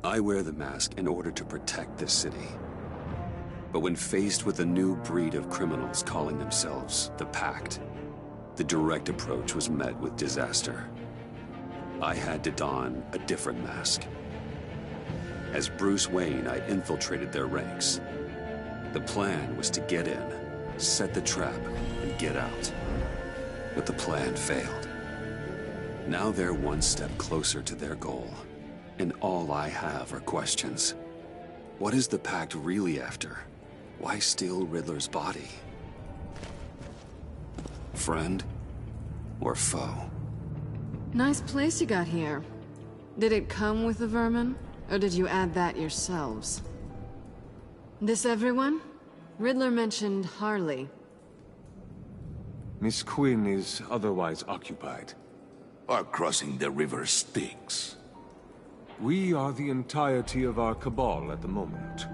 I wear the mask in order to protect this city. But when faced with a new breed of criminals calling themselves the Pact, the direct approach was met with disaster. I had to don a different mask. As Bruce Wayne, I infiltrated their ranks. The plan was to get in, set the trap, and get out. But the plan failed. Now they're one step closer to their goal, and all I have are questions. What is the Pact really after? Why steal Riddler's body? Friend or foe? Nice place you got here. Did it come with the vermin, or did you add that yourselves? This everyone? Riddler mentioned Harley. Miss Quinn is otherwise occupied. Or crossing the river Styx. We are the entirety of our cabal at the moment.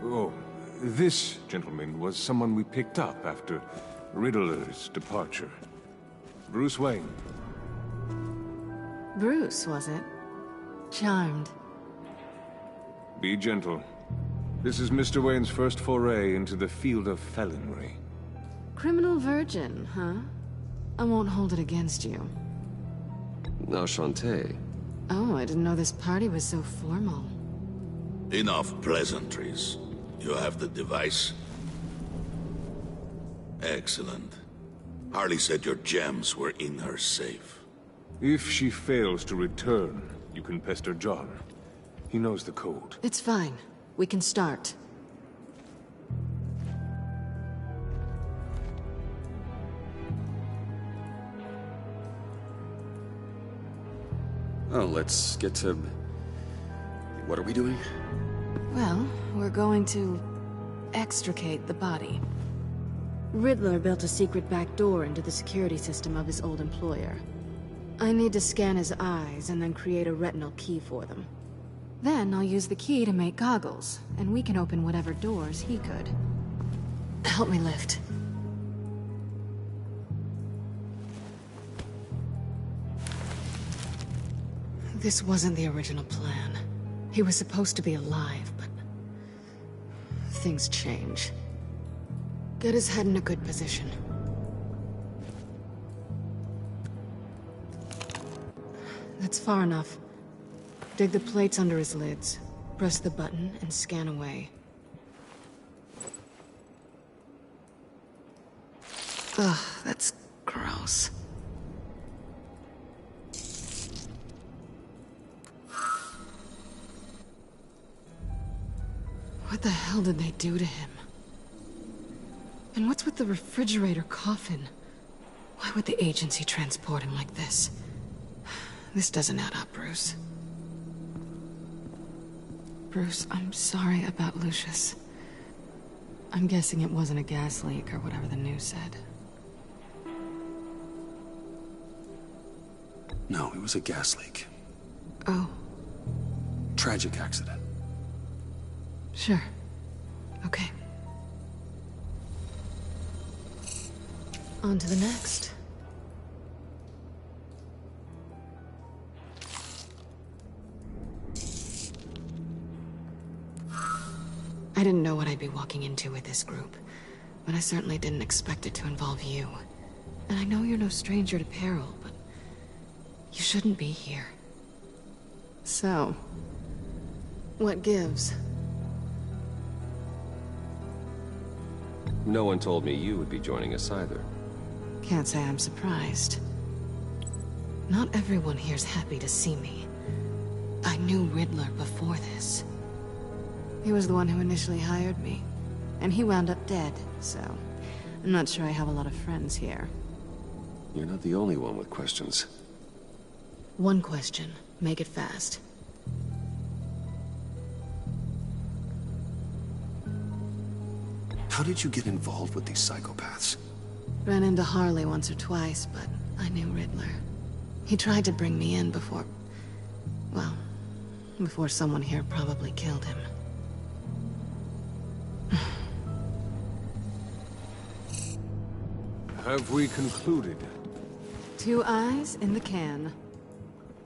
Oh, this gentleman was someone we picked up after Riddler's departure. Bruce Wayne. Bruce, was it? Charmed. Be gentle. This is Mr. Wayne's first foray into the field of felonry. Criminal virgin, huh? I won't hold it against you. Enchanté. Oh, I didn't know this party was so formal. Enough pleasantries. You have the device? Excellent. Harley said your gems were in her safe. If she fails to return, you can pester John. He knows the code. It's fine. We can start. Oh, let's get to... What are we doing? Well, we're going to extricate the body. Riddler built a secret back door into the security system of his old employer. I need to scan his eyes and then create a retinal key for them. Then I'll use the key to make goggles, and we can open whatever doors he could. Help me lift. This wasn't the original plan. He was supposed to be alive, but... things change. Get his head in a good position. That's far enough. Dig the plates under his lids. Press the button and scan away. Ugh, that's gross. What the hell did they do to him? And what's with the refrigerator coffin? Why would the agency transport him like this? This doesn't add up, Bruce. Bruce, I'm sorry about Lucius. I'm guessing it wasn't a gas leak or whatever the news said. No, it was a gas leak. Oh. Tragic accident. Sure. Okay. On to the next. I didn't know what I'd be walking into with this group, but I certainly didn't expect it to involve you. And I know you're no stranger to peril, but you shouldn't be here. So, what gives? No one told me you would be joining us either. Can't say I'm surprised. Not everyone here's happy to see me. I knew Riddler before this. He was the one who initially hired me. And he wound up dead, so... I'm not sure I have a lot of friends here. You're not the only one with questions. One question. Make it fast. How did you get involved with these psychopaths? Ran into Harley once or twice, but I knew Riddler. He tried to bring me in before... well, before someone here probably killed him. Have we concluded? 2 eyes in the can.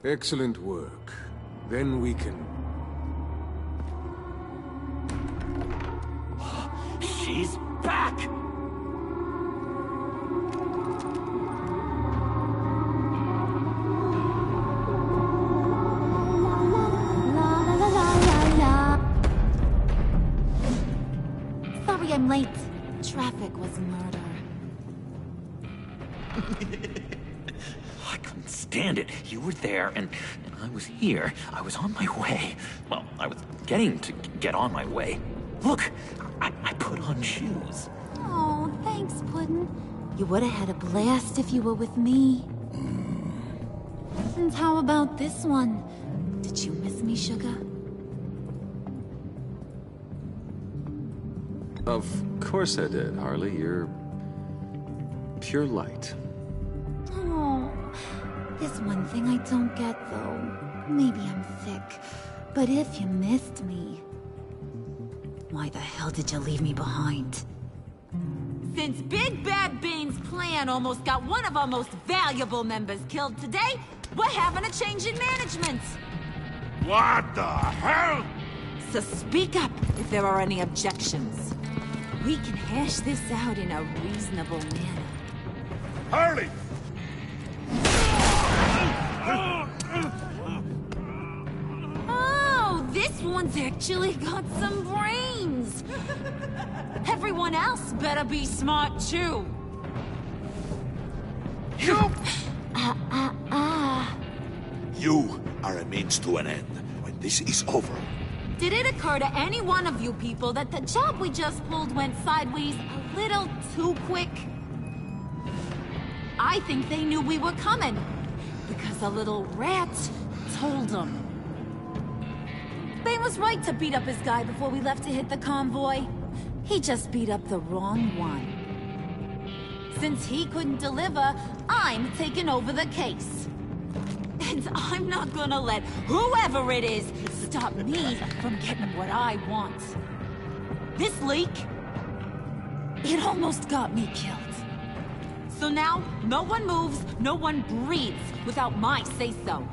Excellent work. Then we can He's back! La la la la la la. Sorry I'm late. Traffic was murder. I couldn't stand it. You were there, and I was here. I was on my way. Well, I was getting to get on my way. Look, I put on shoes. Oh, thanks, Puddin'. You would have had a blast if you were with me. And how about this one? Did you miss me, Sugar? Of course I did, Harley. You're pure light. Oh, there's one thing I don't get, though. Maybe I'm thick, but if you missed me, why the hell did you leave me behind? Since Big Bad Bean's plan almost got one of our most valuable members killed today, we're having a change in management. What the hell? So speak up if there are any objections. We can hash this out in a reasonable manner. Harley! Oh, this one's actually got some brains. Everyone else better be smart too. You are a means to an end. When this is over, Did it occur to any one of you people that the job we just pulled went sideways a little too quick? I think they knew we were coming, because a little rat told them. Bane was right to beat up his guy before we left to hit the convoy. He just beat up the wrong one. Since he couldn't deliver, I'm taking over the case. And I'm not gonna let whoever it is stop me from getting what I want. This leak, it almost got me killed. So now, no one moves, no one breathes without my say-so.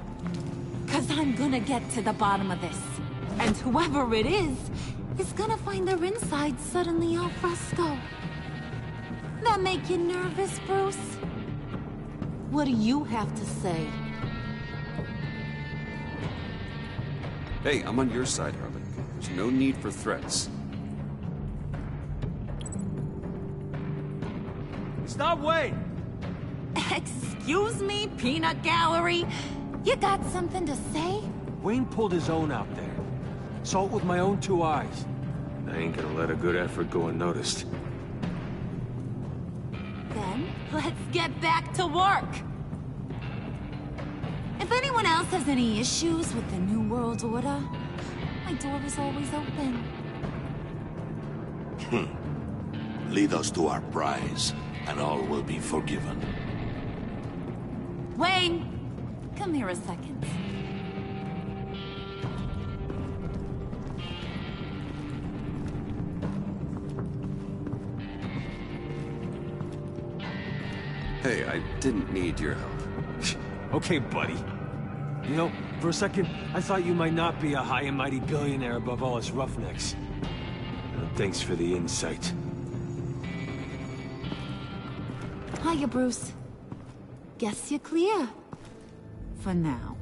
'Cause I'm gonna get to the bottom of this. And whoever it is gonna find their inside suddenly al fresco. That make you nervous, Bruce? What do you have to say? Hey, I'm on your side, Harley. There's no need for threats. Stop, wait! Excuse me, peanut gallery? You got something to say? Wayne pulled his own out there. Saw it with my own two eyes. I ain't gonna let a good effort go unnoticed. Then, let's get back to work. If anyone else has any issues with the New World Order, my door is always open. lead us to our prize, and all will be forgiven. Wayne, come here a second. Hey, I didn't need your help. Okay, buddy. You know, for a second, I thought you might not be a high and mighty billionaire above all us roughnecks. Thanks for the insight. Hiya, Bruce. Guess you're clear. For now.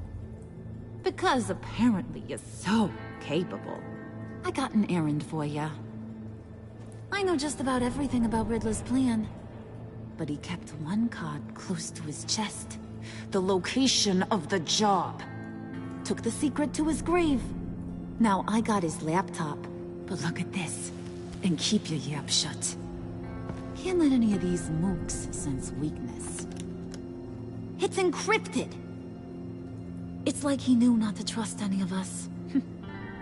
Because apparently you're so capable. I got an errand for ya. I know just about everything about Riddler's plan. But he kept one card close to his chest. The location of the job. Took the secret to his grave. Now I got his laptop. But look at this. And keep your yap shut. Can't let any of these mooks sense weakness. It's encrypted. It's like he knew not to trust any of us.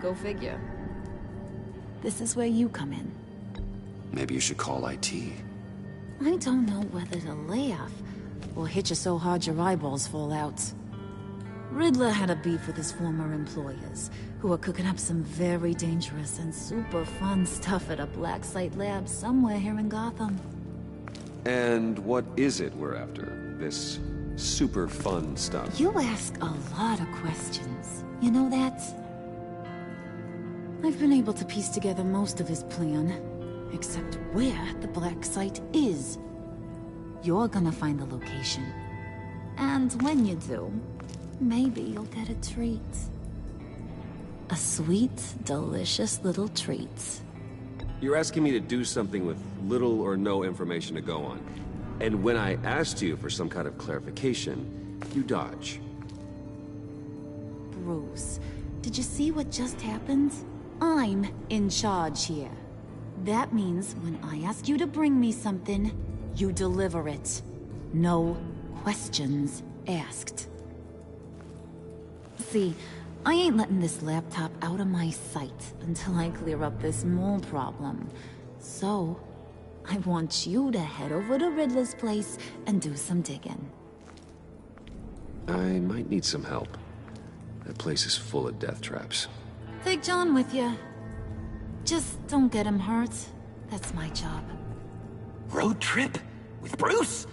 Go figure. This is where you come in. Maybe you should call IT. I don't know whether to laugh or hit you so hard your eyeballs fall out. Riddler had a beef with his former employers, who are cooking up some very dangerous and super fun stuff at a black site lab somewhere here in Gotham. And what is it we're after? This super fun stuff? You ask a lot of questions. You know that? I've been able to piece together most of his plan. except where the black site is. You're gonna find the location. And when you do, maybe you'll get a treat. A sweet, delicious little treat. You're asking me to do something with little or no information to go on. And when I asked you for some kind of clarification, you dodge. Bruce, did you see what just happened? I'm in charge here. That means when I ask you to bring me something, you deliver it. No questions asked. See, I ain't letting this laptop out of my sight until I clear up this mole problem. So, I want you to head over to Riddler's place and do some digging. I might need some help. That place is full of death traps. Take John with you. Just don't get him hurt. That's my job. Road trip? With Bruce?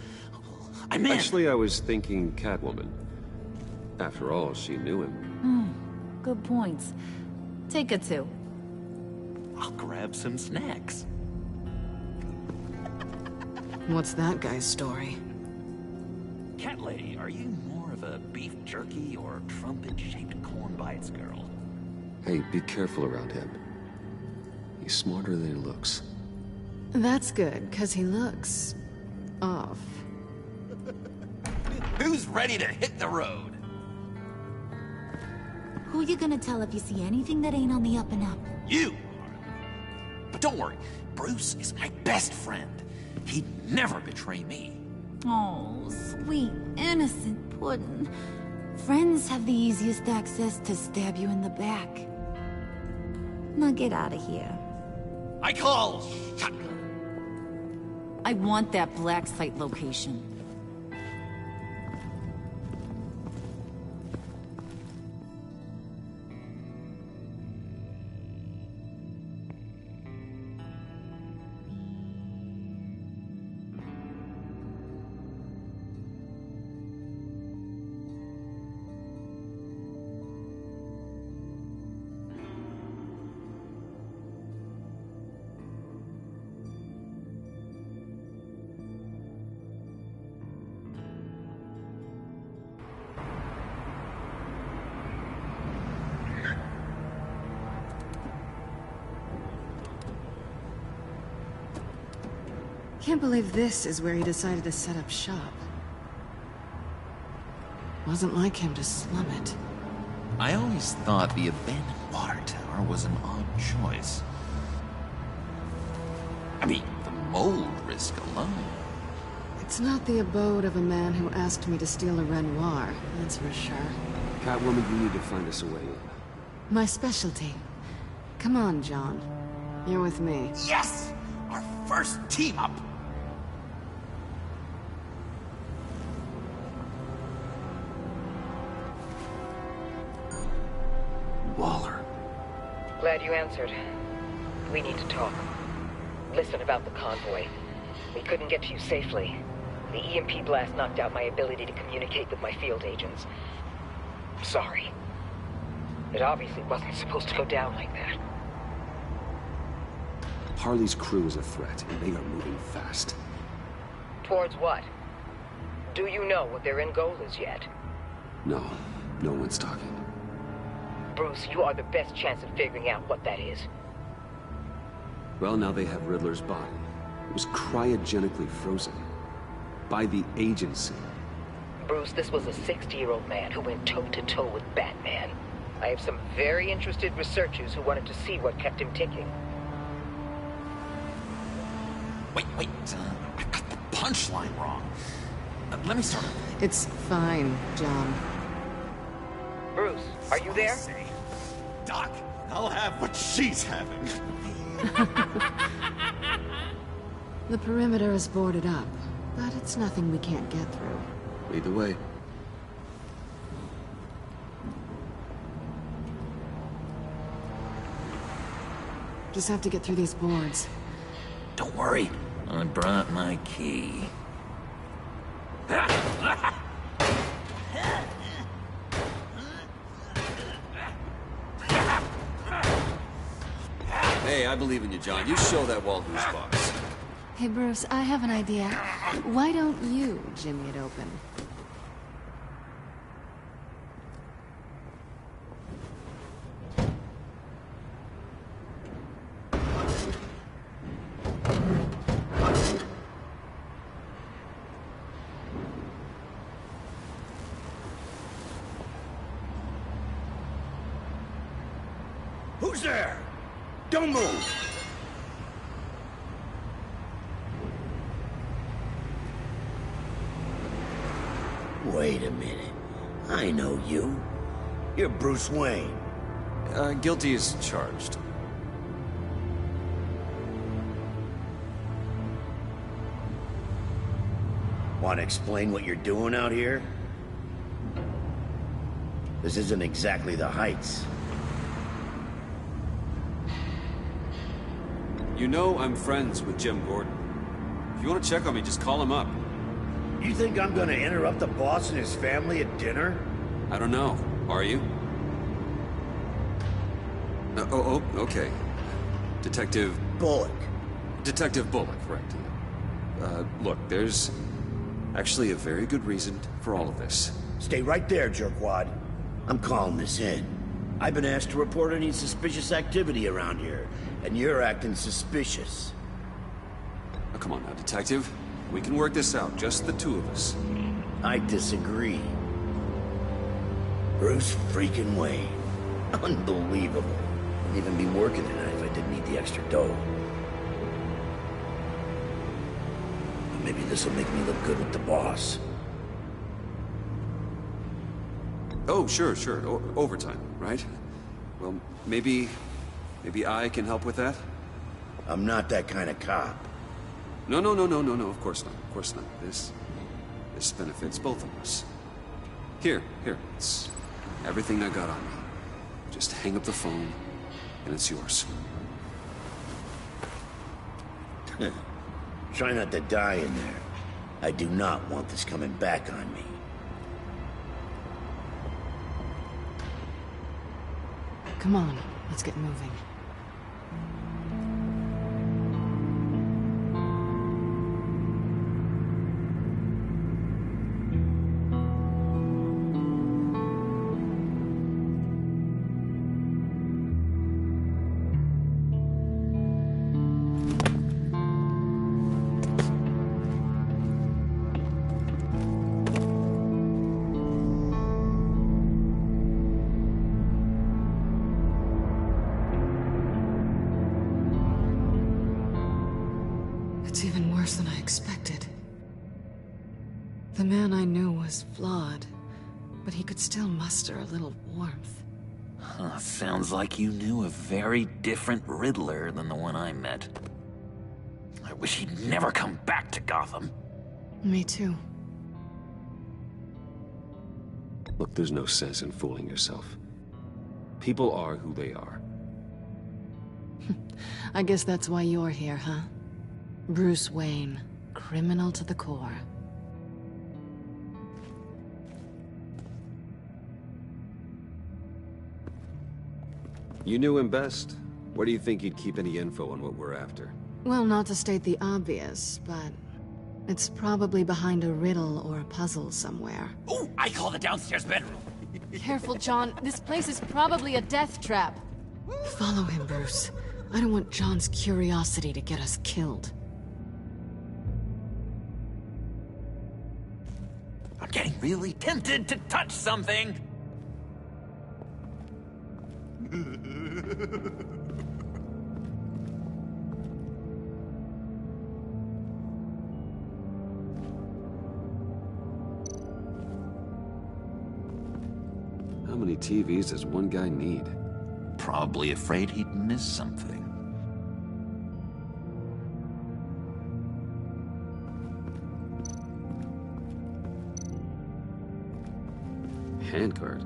I'm in. Actually, I was thinking Catwoman. After all, she knew him. Good points. Take her too. I'll grab some snacks. What's that guy's story? Cat Lady, are you more of a beef jerky or trumpet-shaped corn bites girl? Hey, be careful around him. He's smarter than he looks. That's good, because he looks... off. Who's ready to hit the road? Who you gonna tell if you see anything that ain't on the up and up? You are. But don't worry, Bruce is my best friend. He'd never betray me. Oh, sweet, innocent puddin'. Friends have the easiest access to stab you in the back. Now get out of here. I call shotgun. I want that black site location. Can't believe this is where he decided to set up shop. Wasn't like him to slum it. I always thought the abandoned water tower was an odd choice. I mean, the mold risk alone. It's not the abode of a man who asked me to steal a Renoir, that's for sure. Catwoman, you need to find us a way in. My specialty. Come on, John. You're with me. Yes! Our first team up! Waller. Glad you answered. We need to talk. Listen about the convoy. We couldn't get to you safely. The EMP blast knocked out my ability to communicate with my field agents. Sorry. It obviously wasn't supposed to go down like that. Harley's crew is a threat, and they are moving fast. Towards what? Do you know what their end goal is yet? No, no one's talking. Bruce, you are the best chance of figuring out what that is. Well, now they have Riddler's body. It was cryogenically frozen. By the agency. Bruce, this was a 60-year-old man who went toe-to-toe with Batman. I have some very interested researchers who wanted to see what kept him ticking. Wait, I got the punchline wrong. Let me start. It's fine, John. Bruce, are you there? Doc, I'll have what she's having. The perimeter is boarded up, but it's nothing we can't get through. Lead the way. Just have to get through these boards. Don't worry, I brought my key. Hey, I believe in you, John. You show that wall who's boss. Hey, Bruce, I have an idea. Why don't you jimmy it open? Who's there? Don't move! Wait a minute. I know you. You're Bruce Wayne. Guilty as charged. Want to explain what you're doing out here? This isn't exactly the Heights. You know I'm friends with Jim Gordon. If you want to check on me, just call him up. You think I'm gonna interrupt the boss and his family at dinner? I don't know. Are you? Okay. Detective... Bullock. Detective Bullock, correct. Look, there's actually a very good reason for all of this. Stay right there, jerkwad. I'm calling this in. I've been asked to report any suspicious activity around here, and you're acting suspicious. Oh, come on now, Detective. We can work this out, just the two of us. I disagree. Bruce freaking Wayne. Unbelievable. Wouldn't even be working tonight if I didn't need the extra dough. But maybe this'll make me look good with the boss. Oh, sure. Overtime, right? Well, maybe I can help with that? I'm not that kind of cop. No, of course not. This benefits both of us. Here, it's everything I got on me. Just hang up the phone, and it's yours. Try not to die in there. I do not want this coming back on me. Come on, let's get moving. It's even worse than I expected. The man I knew was flawed, but he could still muster a little warmth. Huh, sounds like you knew a very different Riddler than the one I met. I wish he'd never come back to Gotham. Me too. Look, there's no sense in fooling yourself. People are who they are. I guess that's why you're here, huh? Bruce Wayne, criminal to the core. You knew him best. Where do you think he'd keep any info on what we're after? Well, not to state the obvious, but it's probably behind a riddle or a puzzle somewhere. Oh, I call the downstairs bedroom. Careful, John. This place is probably a death trap. Follow him, Bruce. I don't want John's curiosity to get us killed. I'm getting really tempted to touch something. How many TVs does one guy need? Probably afraid he'd miss something. Handcart.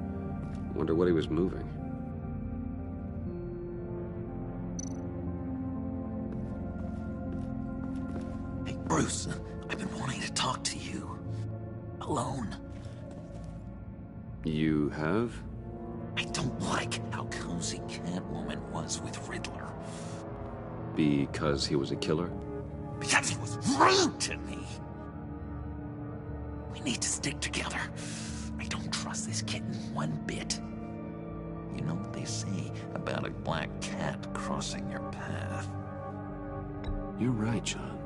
Wonder what he was moving. Hey, Bruce, I've been wanting to talk to you. Alone. You have? I don't like how cozy Catwoman was with Riddler. Because he was a killer? Because he was rude to me. We need to stick together. I don't trust this kitten one bit. You know what they say about a black cat crossing your path? You're right, John.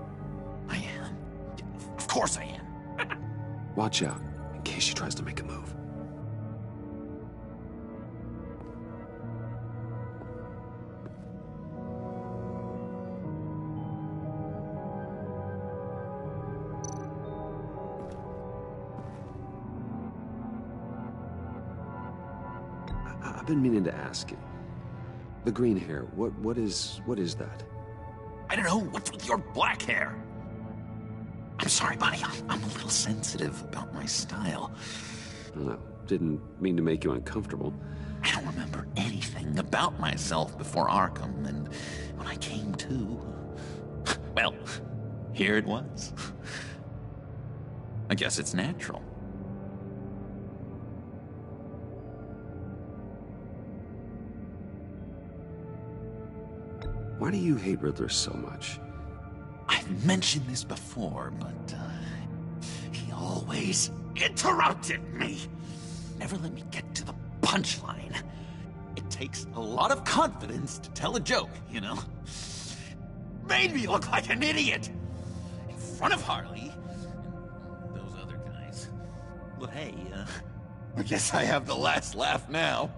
I am. Of course I am. Watch out, in case she tries to make a move. I've been meaning to ask you. The green hair, what is that? I don't know. What's with your black hair? I'm sorry, buddy. I'm a little sensitive about my style. No, didn't mean to make you uncomfortable. I don't remember anything about myself before Arkham, and when I came to, well, here it was. I guess it's natural. Why do you hate Riddler so much? I've mentioned this before, but he always interrupted me. Never let me get to the punchline. It takes a lot of confidence to tell a joke, you know? Made me look like an idiot in front of Harley and those other guys. But hey, I guess I have the last laugh now.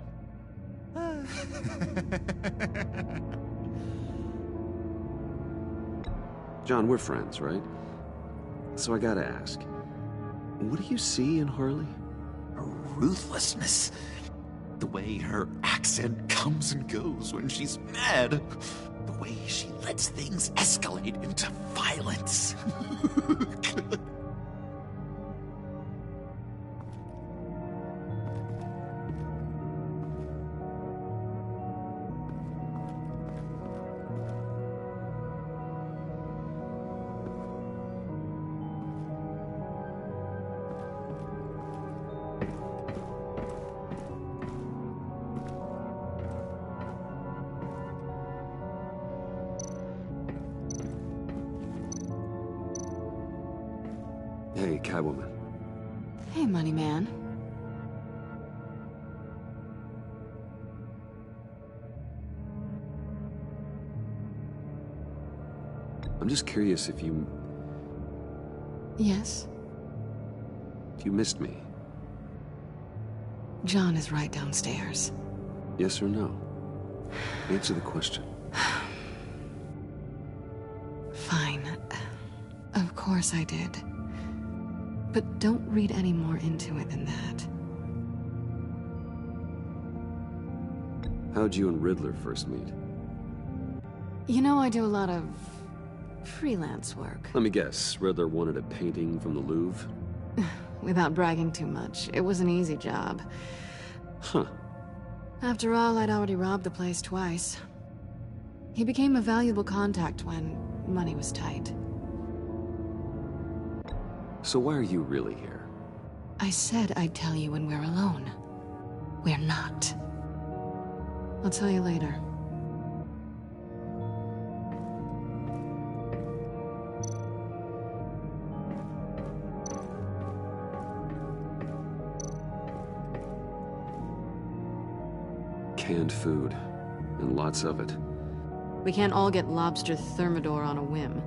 John, we're friends, right? So I gotta ask, what do you see in Harley? Her ruthlessness. The way her accent comes and goes when she's mad. The way she lets things escalate into violence. Hey, Catwoman. Hey, Money Man. I'm just curious if you Yes? missed me. John is right downstairs. Yes or no? Answer the question. Fine. Of course I did. But don't read any more into it than that. How'd you and Riddler first meet? You know, I do a lot of freelance work. Let me guess, Riddler wanted a painting from the Louvre? Without bragging too much, it was an easy job. Huh. After all, I'd already robbed the place twice. He became a valuable contact when money was tight. So why are you really here? I said I'd tell you when we're alone. We're not. I'll tell you later. Canned food, and lots of it. We can't all get lobster thermidor on a whim.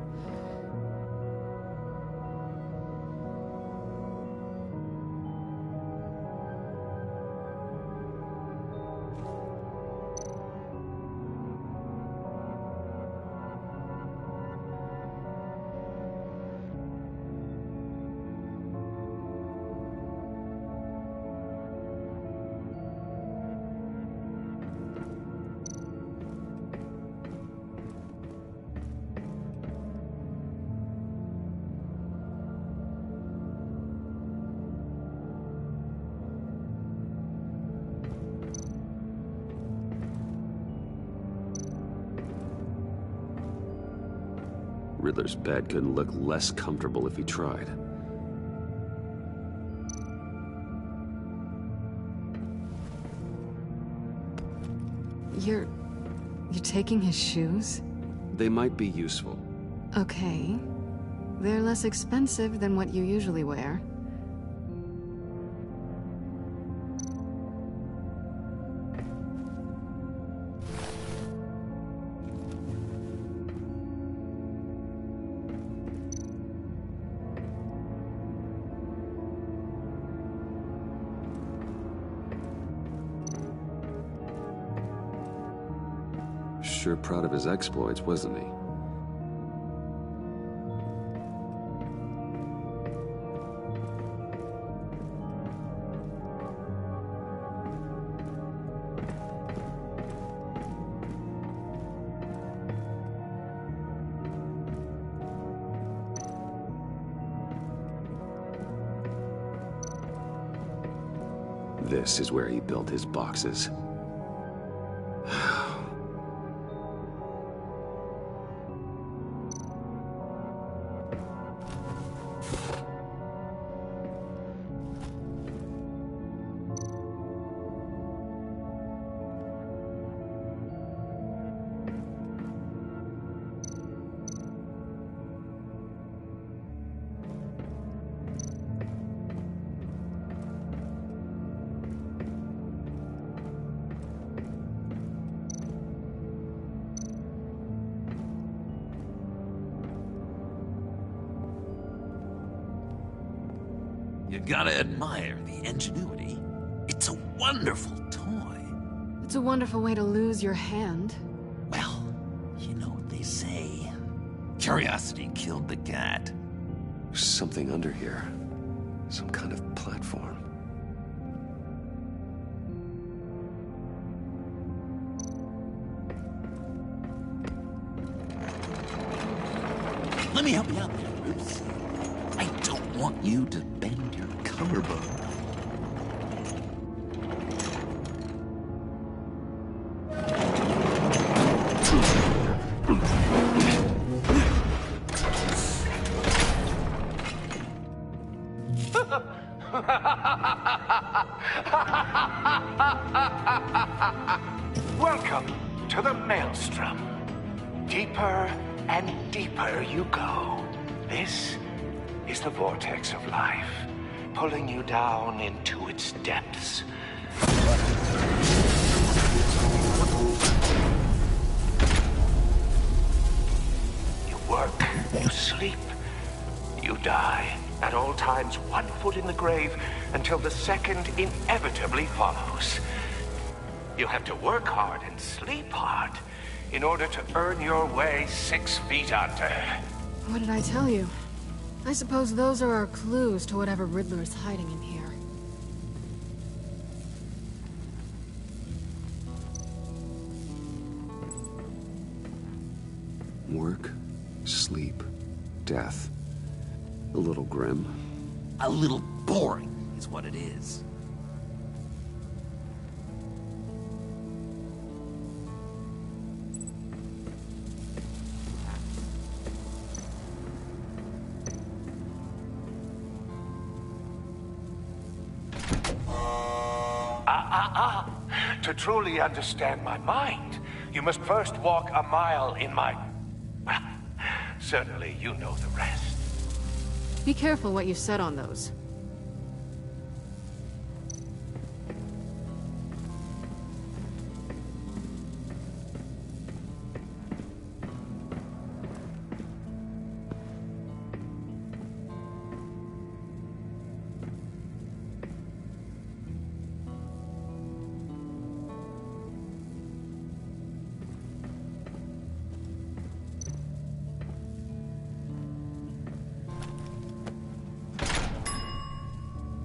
Riddler's bed couldn't look less comfortable if he tried. You're taking his shoes? They might be useful. Okay. They're less expensive than what you usually wear. Sure proud of his exploits, wasn't he? This is where he built his boxes. You gotta admire the ingenuity. It's a wonderful toy. It's a wonderful way to lose your hand. Well, you know what they say. Curiosity killed the cat. There's something under here. Some kind of platform. Let me help you out there, Bruce. I don't want you to bend your collarbone. Welcome to the Maelstrom. Deeper and deeper you go. This is the vortex of life, pulling you down into its depths. You work, you sleep, you die. At all times, 1 foot in the grave until the second inevitably follows. You have to work hard and sleep hard in order to earn your way 6 feet under. What did I tell you? I suppose those are our clues to whatever Riddler is hiding in here. Work, sleep, death. A little grim. A little boring is what it is. To truly understand my mind, you must first walk a mile in my... Well, certainly you know the rest. Be careful what you said on those.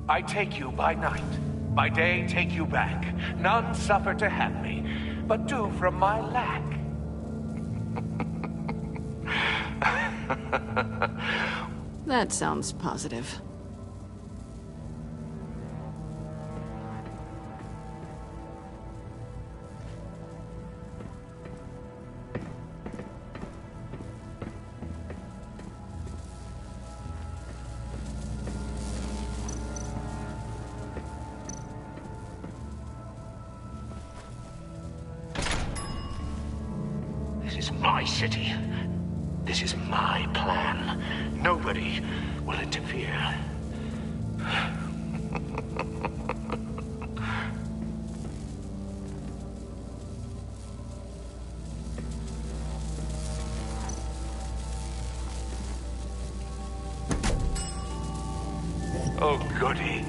I take you by night. By day, take you back. None suffer to have me, but do from my lack. That sounds positive. This is my my city. This is my plan. Nobody will interfere. Oh, goody.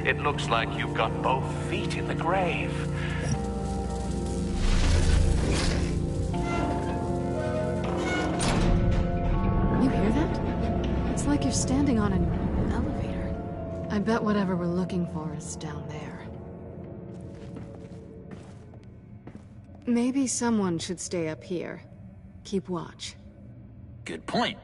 It looks like you've got both feet in the grave. You hear that? It's like you're standing on an elevator. I bet whatever we're looking for is down there. Maybe someone should stay up here. Keep watch. Good point.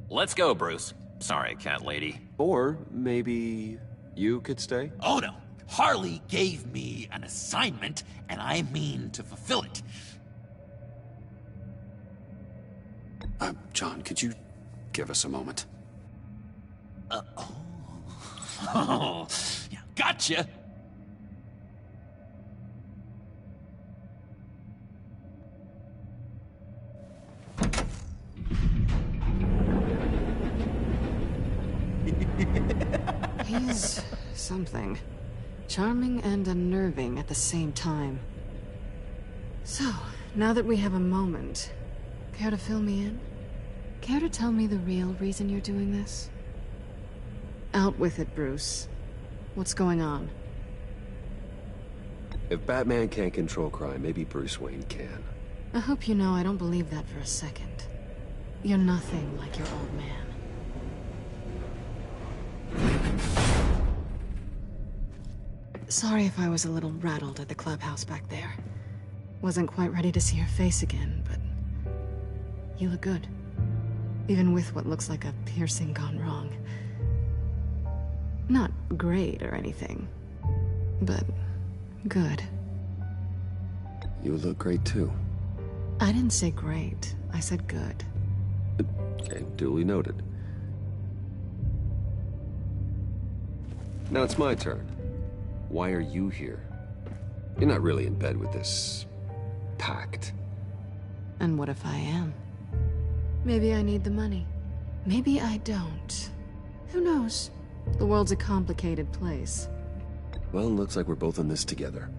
Let's go, Bruce. Sorry, cat lady. Or maybe you could stay? Oh no. Harley gave me an assignment, and I mean to fulfill it. John, could you give us a moment? Oh, yeah, gotcha. He's something. Charming and unnerving at the same time. So, now that we have a moment, care to fill me in? Care to tell me the real reason you're doing this? Out with it, Bruce. What's going on? If Batman can't control crime, maybe Bruce Wayne can. I hope you know I don't believe that for a second. You're nothing like your old man. Sorry if I was a little rattled at the clubhouse back there. Wasn't quite ready to see your face again, but... you look good. Even with what looks like a piercing gone wrong. Not great or anything, but good. You look great too. I didn't say great, I said good. Okay, duly noted. Now it's my turn. Why are you here? You're not really in bed with this... pact. And what if I am? Maybe I need the money. Maybe I don't. Who knows? The world's a complicated place. Well, looks like we're both in this together.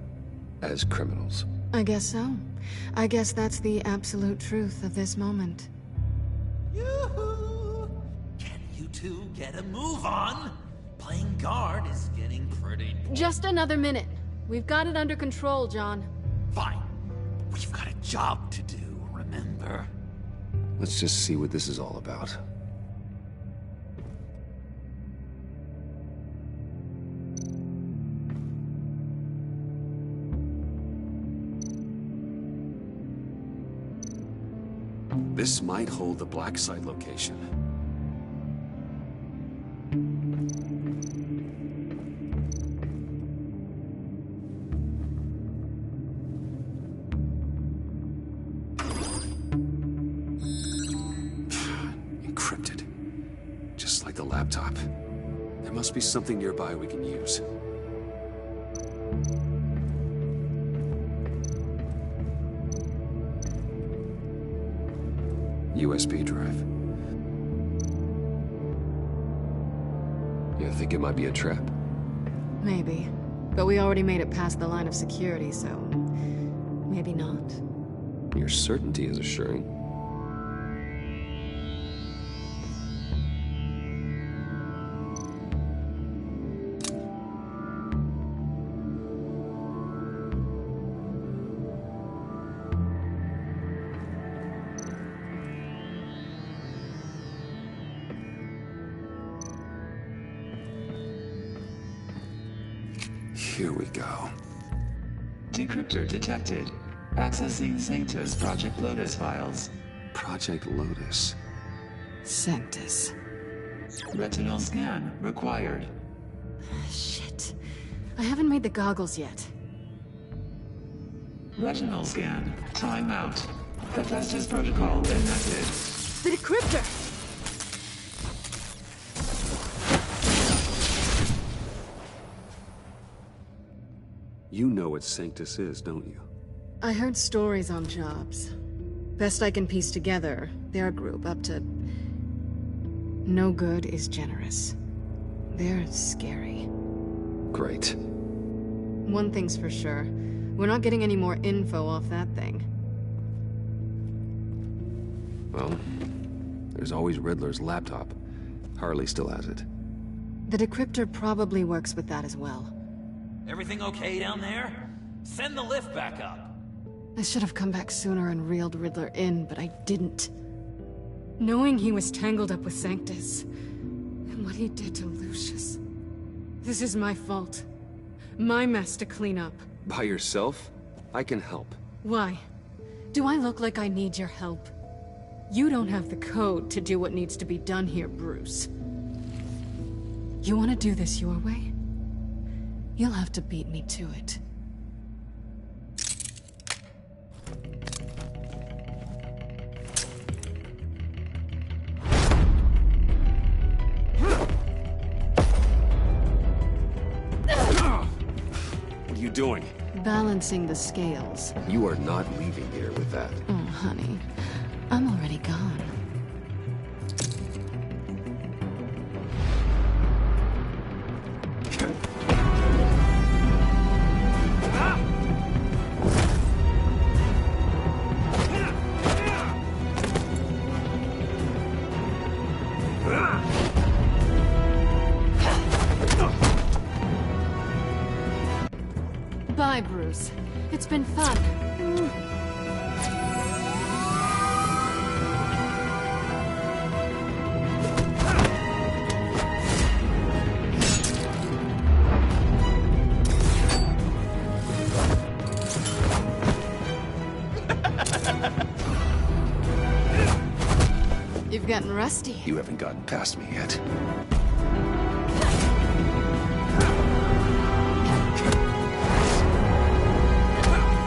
As criminals. I guess so. I guess that's the absolute truth of this moment. Yoo-hoo! Can you two get a move on? Playing guard is getting pretty... Just another minute. We've got it under control, John. Fine. We've got a job to do, remember? Let's just see what this is all about. This might hold the black site location. Encrypted. Just like the laptop. There must be something nearby we can use. USB drive. You think it might be a trap? Maybe. But we already made it past the line of security, so... maybe not. Your certainty is assuring. Here we go. Decryptor detected. Accessing Sanctus Project Lotus files. Project Lotus. Sanctus. Retinal scan required. Shit. I haven't made the goggles yet. Retinal scan. Timeout. Hephaestus protocol enacted. The decryptor! You know what Sanctus is, don't you? I heard stories on jobs. Best I can piece together, their group up to... No good is generous. They're scary. Great. One thing's for sure. We're not getting any more info off that thing. Well, there's always Riddler's laptop. Harley still has it. The decryptor probably works with that as well. Everything okay down there? Send the lift back up. I should have come back sooner and reeled Riddler in, but I didn't. Knowing he was tangled up with Sanctus, and what he did to Lucius. This is my fault. My mess to clean up. By yourself? I can help. Why? Do I look like I need your help? You don't have the code to do what needs to be done here, Bruce. You want to do this your way? You'll have to beat me to it. What are you doing? Balancing the scales. You are not leaving here with that. Oh, honey. I'm already gone. Bye, Bruce. It's been fun. You've gotten rusty. You haven't gotten past me yet.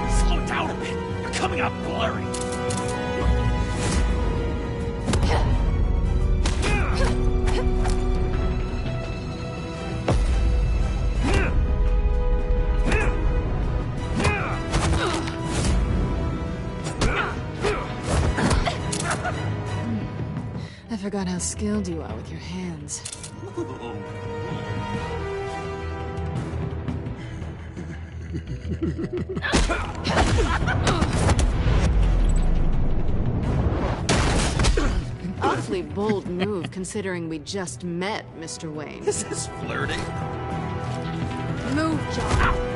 Slow down a bit. You're coming up blurry. I forgot how skilled you are with your hands. Awfully bold move, considering we just met, Mr. Wayne. This is flirting. Move, John.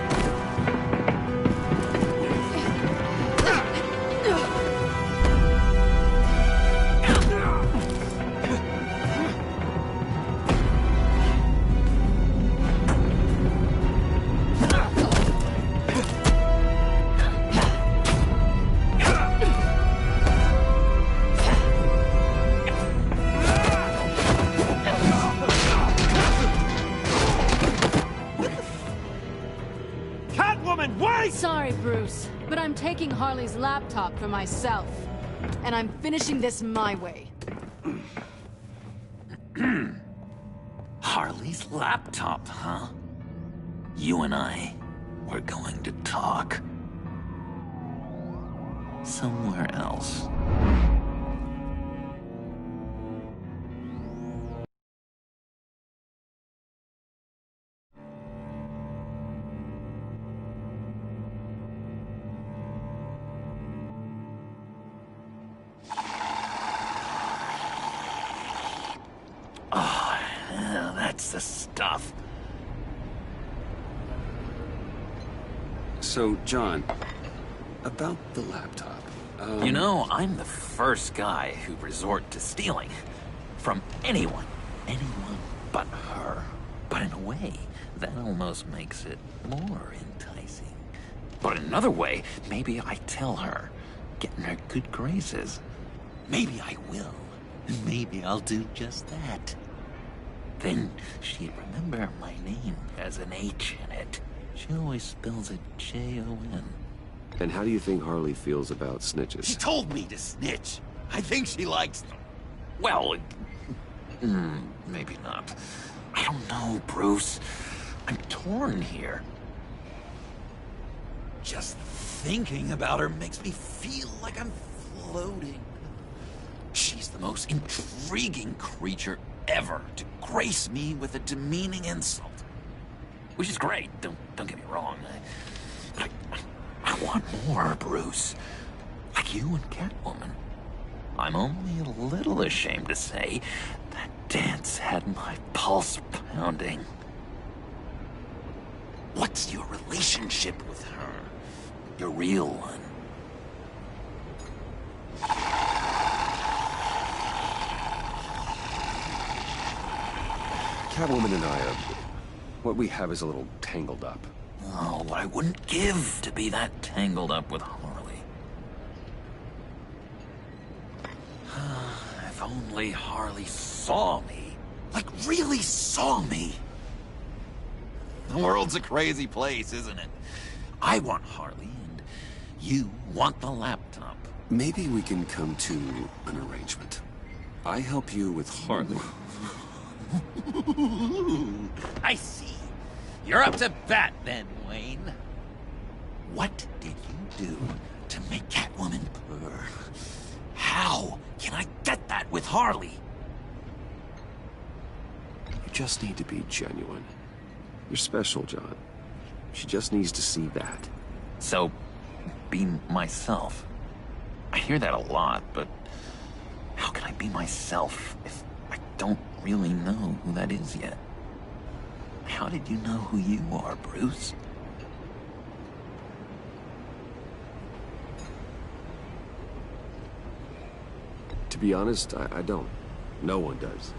Sorry, Bruce, but I'm taking Harley's laptop for myself. And I'm finishing this my way. Harley's laptop, huh? You and I, we're going to talk. Somewhere else. Oh, yeah, that's the stuff. So, John, about the laptop. You know, I'm the first guy who resort to stealing. From anyone. Anyone but her. But in a way, that almost makes it more enticing. But another way, maybe I tell her. Get in her good graces. Maybe I will. And maybe I'll do just that. Then she'd remember my name as an H in it. She always spells it J-O-N. And how do you think Harley feels about snitches? She told me to snitch. I think she likes them. Well, maybe not. I don't know, Bruce. I'm torn here. Just thinking about her makes me feel like I'm imploding. She's the most intriguing creature ever to grace me with a demeaning insult. Which is great, don't get me wrong. I want more, Bruce. Like you and Catwoman. I'm only a little ashamed to say that dance had my pulse pounding. What's your relationship with her? Your real one? Catwoman and I are... what we have is a little tangled up. Oh, what I wouldn't give to be that tangled up with Harley. If only Harley saw me. Like, really saw me. The world's a crazy place, isn't it? I want Harley, and you want the laptop. Maybe we can come to an arrangement. I help you with Harley. I see. You're up to bat then, Wayne. What did you do to make Catwoman purr? How can I get that with Harley? You just need to be genuine. You're special, John. She just needs to see that. So, be myself. I hear that a lot, but how can I be myself if I don't really know who that is yet? How did you know who you are, Bruce? To be honest, I don't. No one does.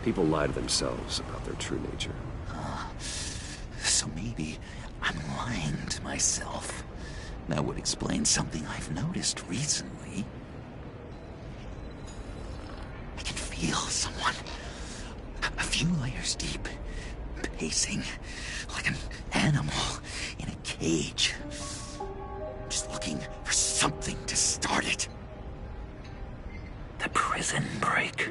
People lie to themselves about their true nature. So maybe I'm lying to myself. That would explain something I've noticed recently. I can feel someone a few layers deep, pacing like an animal in a cage. Just looking for something to start it. The prison break.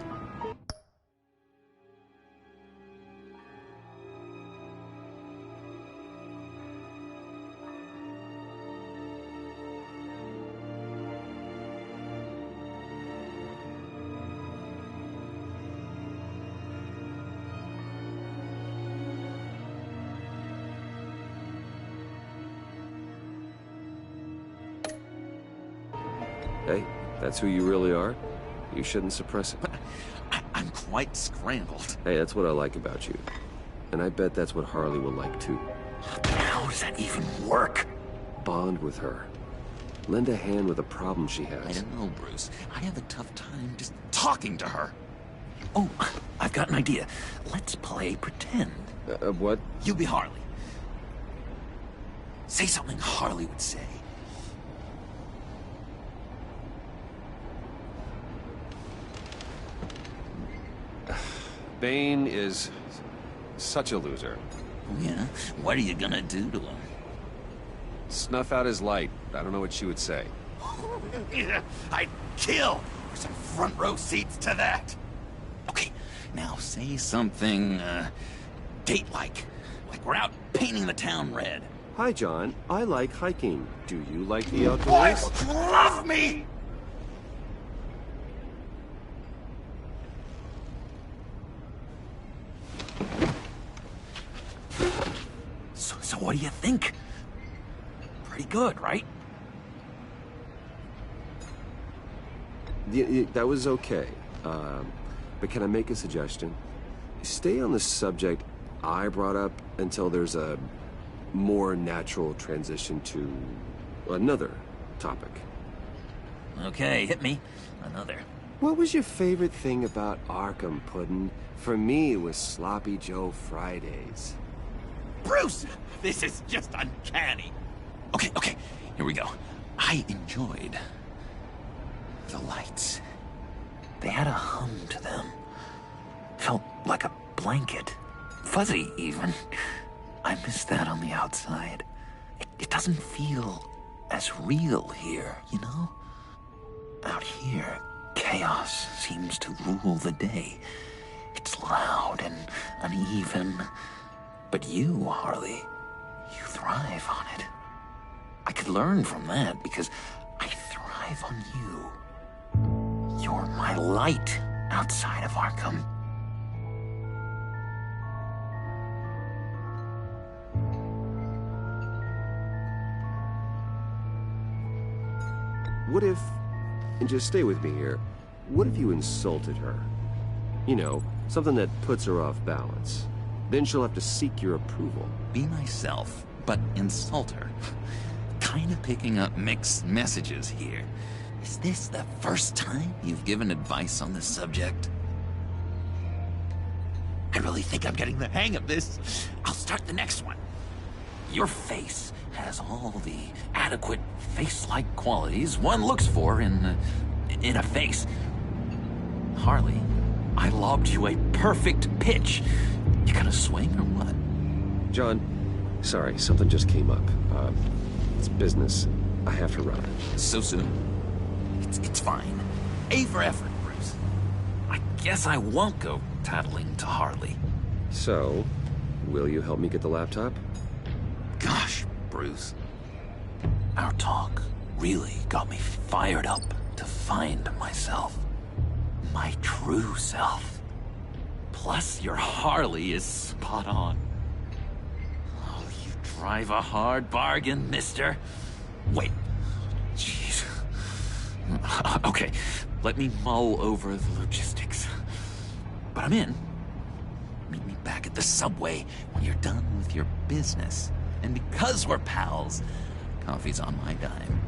Hey, that's who you really are? You shouldn't suppress it. I'm quite scrambled. Hey, that's what I like about you. And I bet that's what Harley will like too. How does that even work? Bond with her. Lend a hand with a problem she has. I don't know, Bruce. I have a tough time just talking to her. Oh, I've got an idea. Let's play pretend. What? You be Harley. Say something Harley would say. Bane is such a loser. Oh, yeah? What are you gonna do to him? Snuff out his light. I don't know what she would say. I'd kill for some front row seats to that. Okay, now say something, date-like. Like we're out painting the town red. Hi, John. I like hiking. Do you like the outdoors? Boy, love me! So what do you think? Pretty good, right? Yeah, that was okay. But can I make a suggestion? Stay on the subject I brought up until there's a more natural transition to another topic. Okay, hit me. Another. What was your favorite thing about Arkham, Puddin'? For me, it was Sloppy Joe Fridays. Bruce! This is just uncanny. Okay, here we go. I enjoyed the lights. They had a hum to them. Felt like a blanket. Fuzzy, even. I miss that on the outside. It doesn't feel as real here, you know? Out here, chaos seems to rule the day. It's loud and uneven. But you, Harley, you thrive on it. I could learn from that because I thrive on you. You're my light outside of Arkham. What if, and just stay with me here, what if you insulted her? You know, something that puts her off balance. Then she'll have to seek your approval. Be myself, but insult her. Kinda picking up mixed messages here. Is this the first time you've given advice on this subject? I really think I'm getting the hang of this. I'll start the next one. Your face has all the adequate face-like qualities one looks for in a face. Harley, I lobbed you a perfect pitch. You gonna swing or what? John, sorry, something just came up. It's business. I have to run. So soon? It's fine. A for effort, Bruce. I guess I won't go tattling to Harley. So, will you help me get the laptop? Gosh, Bruce. Our talk really got me fired up to find myself. My true self. Plus, your Harley is spot on. Oh, you drive a hard bargain, mister. Wait. Jeez. Okay, let me mull over the logistics. But I'm in. Meet me back at the subway when you're done with your business. And because we're pals, coffee's on my dime.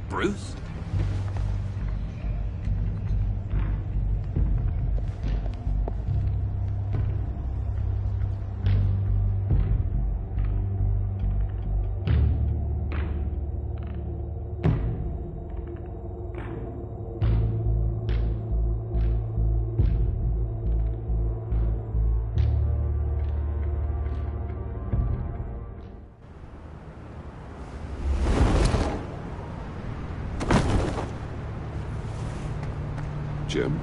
Bruce? Jim?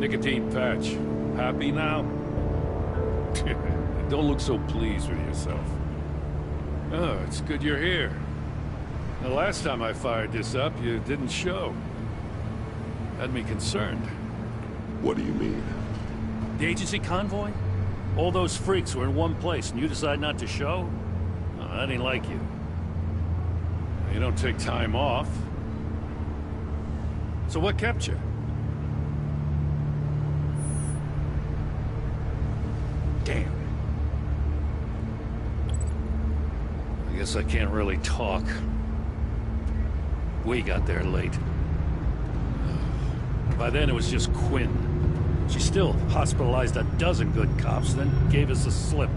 Nicotine patch. Happy now? Don't look so pleased with yourself. Oh, it's good you're here. The last time I fired this up, you didn't show. Had me concerned. What do you mean? The agency convoy? All those freaks were in one place, and you decide not to show? Oh, that ain't like you. You don't take time off. So what kept you? Damn. I guess I can't really talk. We got there late. By then it was just Quinn. She still hospitalized a dozen good cops, then gave us the slip.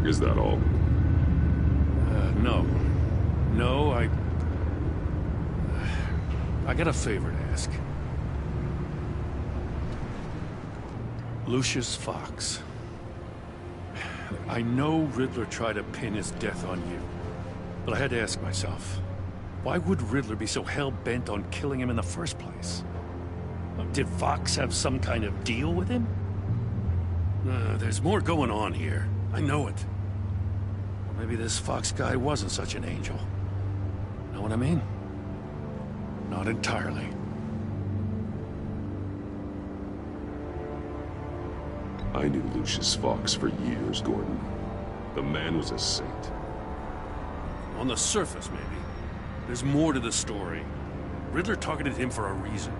Is that all? No. No, I got a favor to ask. Lucius Fox. I know Riddler tried to pin his death on you, but I had to ask myself, why would Riddler be so hell-bent on killing him in the first place? Did Fox have some kind of deal with him? There's more going on here. I know it. Or maybe this Fox guy wasn't such an angel. Know what I mean? Not entirely. I knew Lucius Fox for years, Gordon. The man was a saint. On the surface, maybe. There's more to the story. Riddler targeted him for a reason.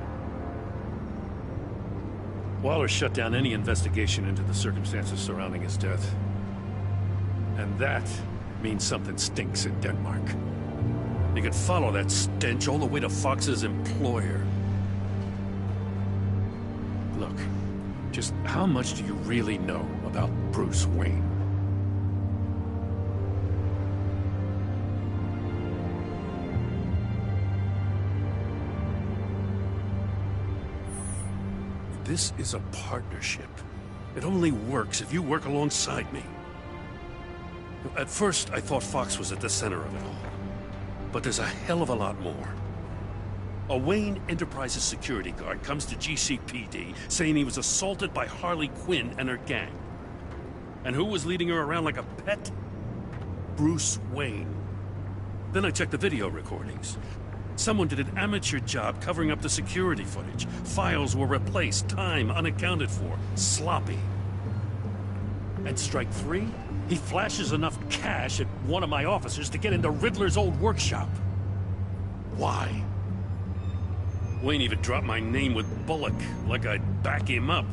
Waller shut down any investigation into the circumstances surrounding his death. And that means something stinks in Denmark. You could follow that stench all the way to Fox's employer. Look, just how much do you really know about Bruce Wayne? This is a partnership. It only works if you work alongside me. At first, I thought Fox was at the center of it all. But there's a hell of a lot more. A Wayne Enterprises security guard comes to GCPD saying he was assaulted by Harley Quinn and her gang. And who was leading her around like a pet? Bruce Wayne. Then I checked the video recordings. Someone did an amateur job covering up the security footage. Files were replaced, time unaccounted for, sloppy. And strike three? He flashes enough cash at one of my officers to get into Riddler's old workshop. Why? Wayne even dropped my name with Bullock, like I'd back him up.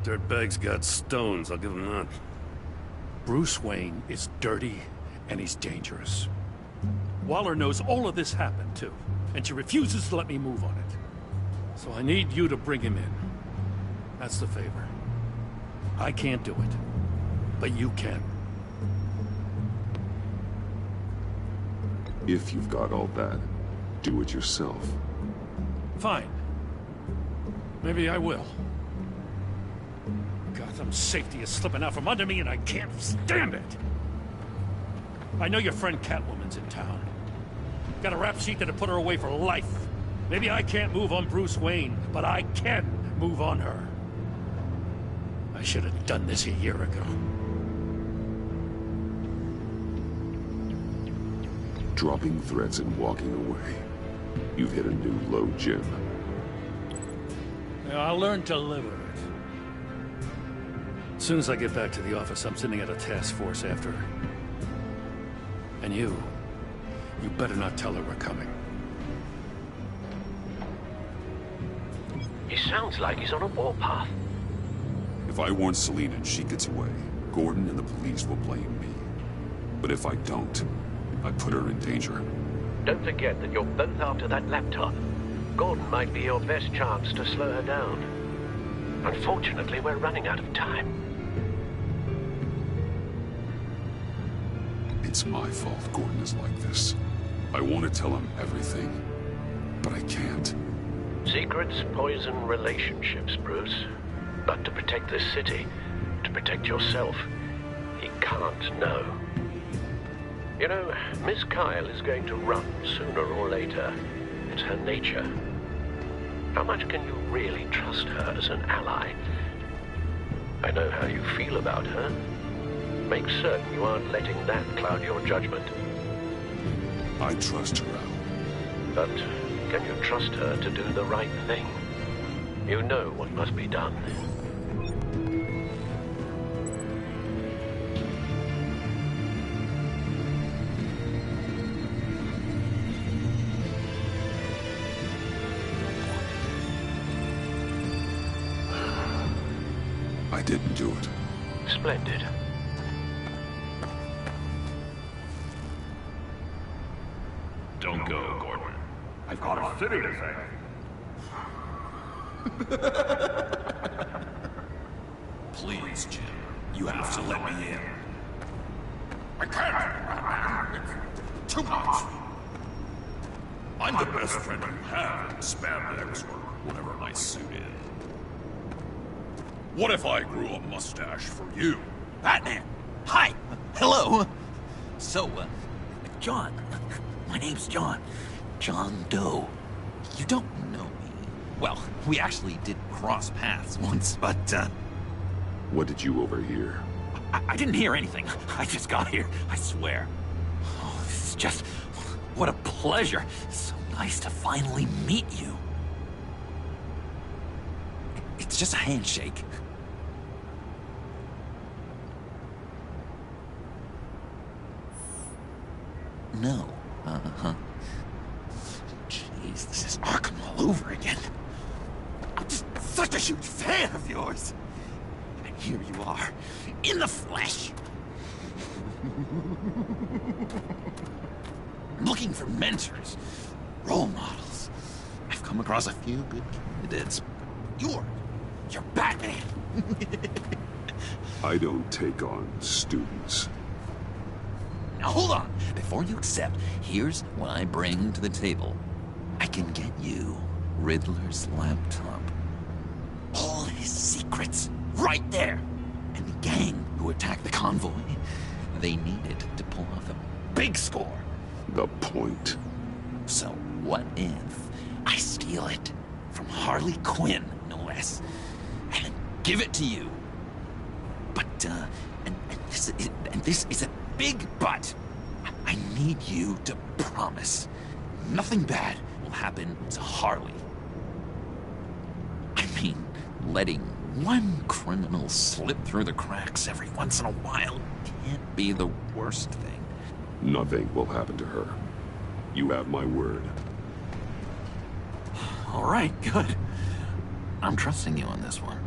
Dirtbag's got stones, I'll give him that. Bruce Wayne is dirty, and he's dangerous. Waller knows all of this happened, too, and she refuses to let me move on it. So I need you to bring him in. That's the favor. I can't do it, but you can. If you've got all that, do it yourself. Fine. Maybe I will. Gotham's safety is slipping out from under me, and I can't stand it! I know your friend Catwoman's in town. Got a rap sheet that'll put her away for life. Maybe I can't move on Bruce Wayne, but I can move on her. I should have done this a year ago. Dropping threats and walking away. You've hit a new low, Jim. Yeah, I'll learn to live with it. As soon as I get back to the office, I'm sending out a task force after her. And you better not tell her we're coming. He sounds like he's on a warpath. If I warn Selina and she gets away, Gordon and the police will blame me. But if I don't, I put her in danger. Don't forget that you're both after that laptop. Gordon might be your best chance to slow her down. Unfortunately, we're running out of time. It's my fault Gordon is like this. I want to tell him everything, but I can't. Secrets poison relationships, Bruce. But to protect this city, to protect yourself, he can't know. You know, Miss Kyle is going to run sooner or later. It's her nature. How much can you really trust her as an ally? I know how you feel about her. Make certain you aren't letting that cloud your judgment. I trust her, Al. But can you trust her to do the right thing? You know what must be done. I didn't do it. Splendid. Don't go, Gordon. I've got a city to save. Please, Jim. You have to let me in. I can't. It's too much. I'm the best friend you have in spandex or whatever my suit is. What if I grew a mustache for you? Batman! Hi! Hello! So, John. My name's John. John Doe. You don't know me. Well, we actually did cross paths once, but, What did you overhear? I didn't hear anything. I just got here, I swear. Oh, this is just... what a pleasure. So nice to finally meet you. It's just a handshake. No. Uh-huh. Jeez, this is Arkham all over again. I'm just such a huge fan of yours. And here you are, in the flesh. I'm looking for mentors, role models. I've come across a few good candidates. You're Batman. I don't take on students. Now hold on. Before you accept, here's what I bring to the table. I can get you Riddler's laptop. All his secrets, right there. And the gang who attacked the convoy, they needed to pull off a big score. The point. So what if I steal it from Harley Quinn, no less, and then give it to you? But, and this is a big but. I need you to promise nothing bad will happen to Harley. I mean, letting one criminal slip through the cracks every once in a while can't be the worst thing. Nothing will happen to her. You have my word. All right, good. I'm trusting you on this one.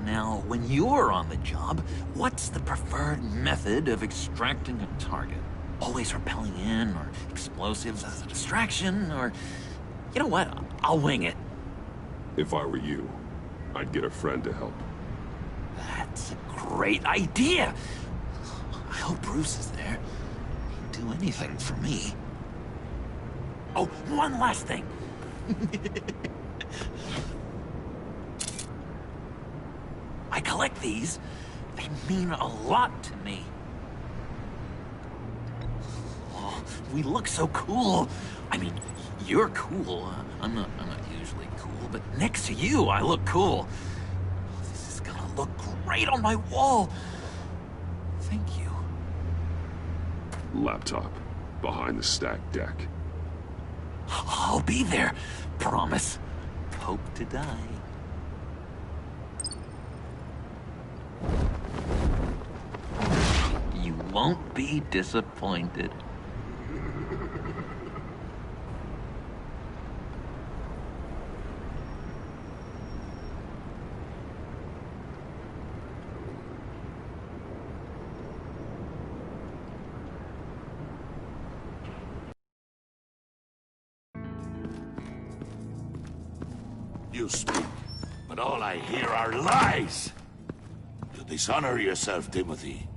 Now, when you're on the job, what's the preferred method of extracting a target? Always rappelling in, or explosives as a distraction, or... You know what? I'll wing it. If I were you, I'd get a friend to help. That's a great idea! I hope Bruce is there. He'd do anything for me. Oh, one last thing. I collect these. They mean a lot to me. Oh, we look so cool. I mean, you're cool. I'm not usually cool, but next to you, I look cool. This is gonna look great on my wall. Thank you. Laptop. Behind the stacked deck. I'll be there. Promise. Hope to die. You won't be disappointed. You speak, but all I hear are lies! You dishonor yourself, Timothy.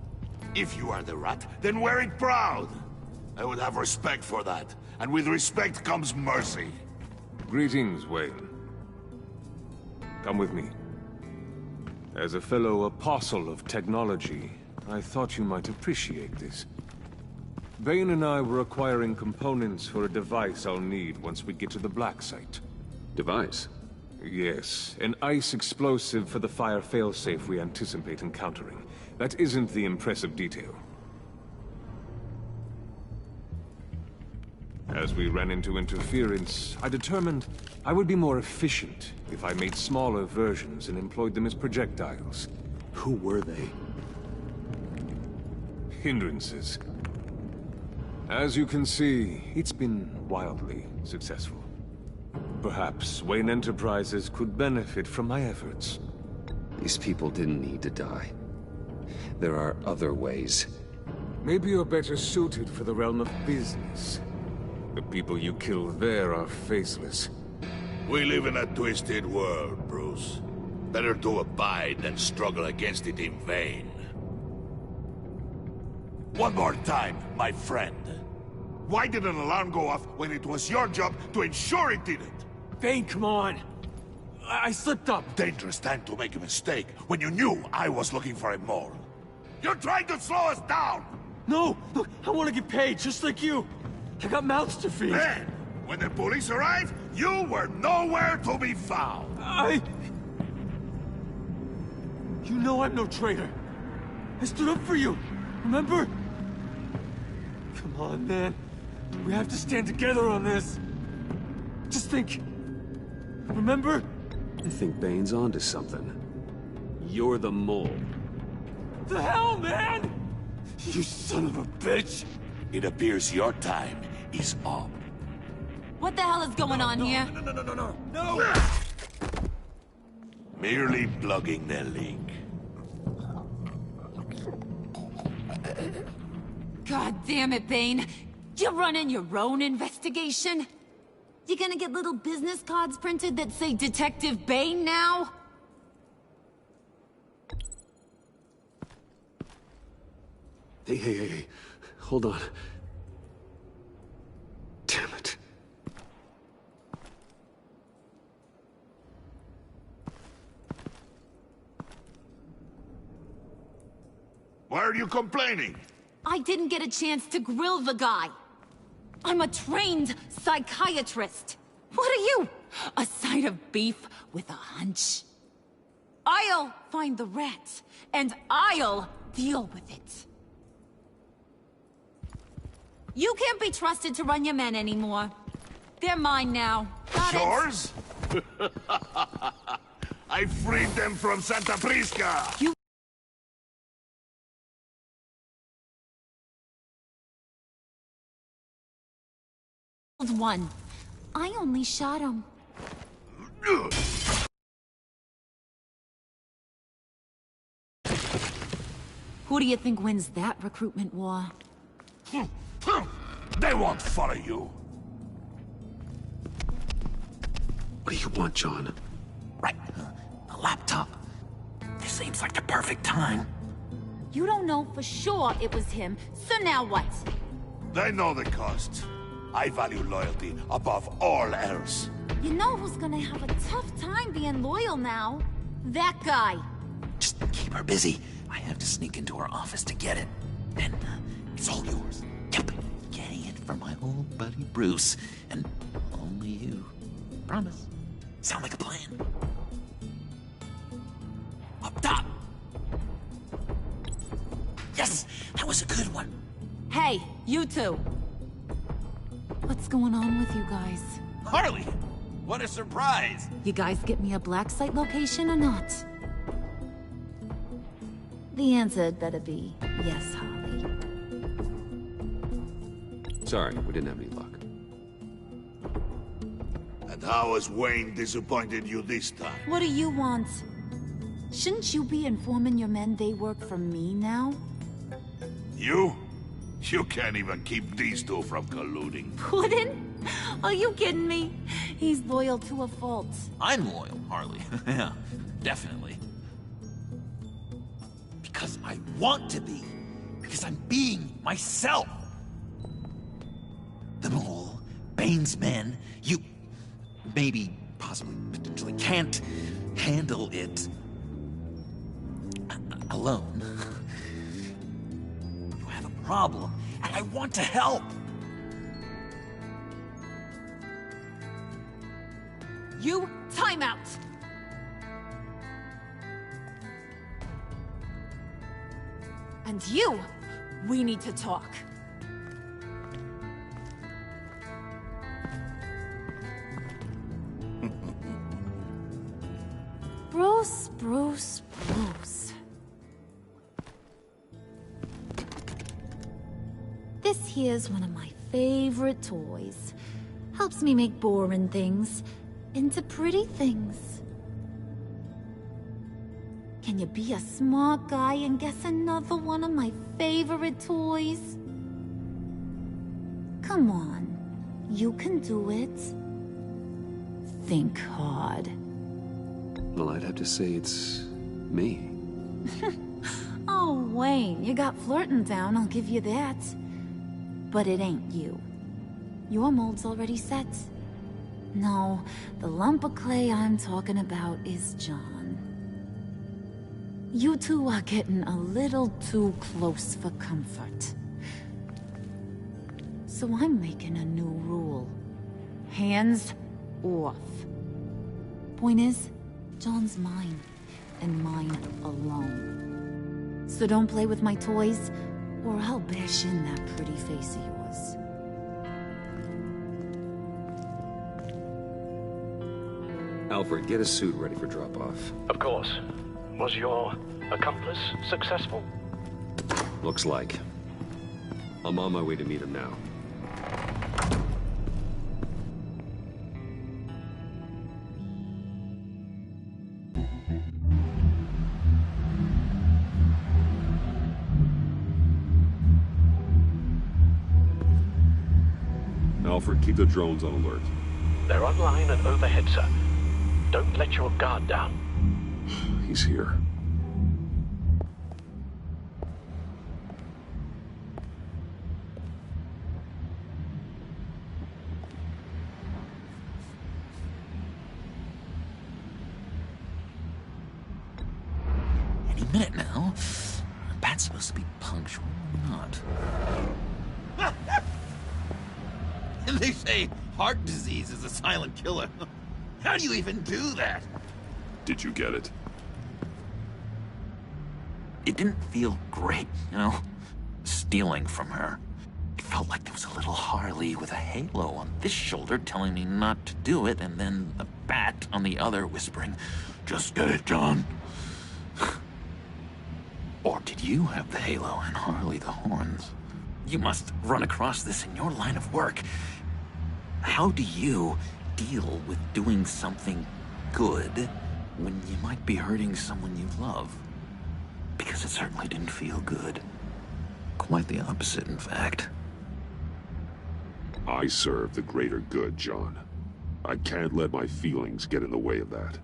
If you are the rat, then wear it proud! I would have respect for that, and with respect comes mercy. Greetings, Wayne. Come with me. As a fellow apostle of technology, I thought you might appreciate this. Bane and I were acquiring components for a device I'll need once we get to the Black Site. Device? Yes, an ice explosive for the fire failsafe we anticipate encountering. That isn't the impressive detail. As we ran into interference, I determined I would be more efficient if I made smaller versions and employed them as projectiles. Who were they? Hindrances. As you can see, it's been wildly successful. Perhaps Wayne Enterprises could benefit from my efforts. These people didn't need to die. There are other ways. Maybe you're better suited for the realm of business. The people you kill there are faceless. We live in a twisted world, Bruce. Better to abide than struggle against it in vain. One more time, my friend. Why did an alarm go off when it was your job to ensure it didn't? Bane, come on! I slipped up! Dangerous time to make a mistake when you knew I was looking for a mole. You're trying to slow us down! No! Look, I want to get paid, just like you! I got mouths to feed! Then, when the police arrived, you were nowhere to be found! You know I'm no traitor! I stood up for you, remember? Come on, man. We have to stand together on this. Just think. Remember? I think Bane's onto something. You're the mole. The hell, man? You son of a bitch! It appears your time is up. What the hell is going on here? No! Merely plugging the leak. God damn it, Bane. You're running your own investigation? You gonna get little business cards printed that say Detective Bane now? Hey. Hold on. Damn it. Why are you complaining? I didn't get a chance to grill the guy. I'm a trained psychiatrist. What are you? A side of beef with a hunch. I'll find the rats, and I'll deal with it. You can't be trusted to run your men anymore. They're mine now. Got it? Yours? I freed them from Santa Prisca! You... one. I only shot him. Who do you think wins that recruitment war? They won't follow you. What do you want, John? Right, the laptop. This seems like the perfect time. You don't know for sure it was him, so now what? They know the cost. I value loyalty above all else. You know who's gonna have a tough time being loyal now? That guy. Just keep her busy. I have to sneak into her office to get it. Then, it's all yours. Yep, getting it from my old buddy Bruce. And only you. Promise. Sound like a plan? Up top! Yes! That was a good one. Hey, you two. What's going on with you guys? Harley! What a surprise! You guys get me a black site location or not? The answer had better be yes, Harley. Sorry, we didn't have any luck. And how has Wayne disappointed you this time? What do you want? Shouldn't you be informing your men they work for me now? You? You can't even keep these two from colluding. Puddin'? Are you kidding me? He's loyal to a fault. I'm loyal, Harley. Yeah, definitely. Because I want to be. Because I'm being myself. The Mole, Bane's men, you... maybe, possibly, potentially can't handle it... alone. You have a problem, and I want to help. You, time out! And you, we need to talk. Bruce. This here's one of my favorite toys. Helps me make boring things into pretty things. Can you be a smart guy and guess another one of my favorite toys? Come on, you can do it. Think hard. Well, I'd have to say it's me. Oh, Wayne, you got flirting down, I'll give you that. But it ain't you. Your mold's already set. No, the lump of clay I'm talking about is John. You two are getting a little too close for comfort. So I'm making a new rule. Hands off. Point is, John's mine, and mine alone. So don't play with my toys, or I'll bash in that pretty face of yours. Alfred, get a suit ready for drop-off. Of course. Was your accomplice successful? Looks like. I'm on my way to meet him now. Alfred, keep the drones on alert. They're online and overhead, sir. Don't let your guard down. He's here. Any minute now. The bat's supposed to be punctual or not? They say heart disease is a silent killer. How do you even do that? Did you get it? It didn't feel great, you know? Stealing from her. It felt like there was a little Harley with a halo on this shoulder telling me not to do it, and then a bat on the other whispering, "Just get it done." Or did you have the halo and Harley the horns? You must run across this in your line of work. How do you deal with doing something good when you might be hurting someone you love? Because it certainly didn't feel good. Quite the opposite, in fact. I serve the greater good, John. I can't let my feelings get in the way of that.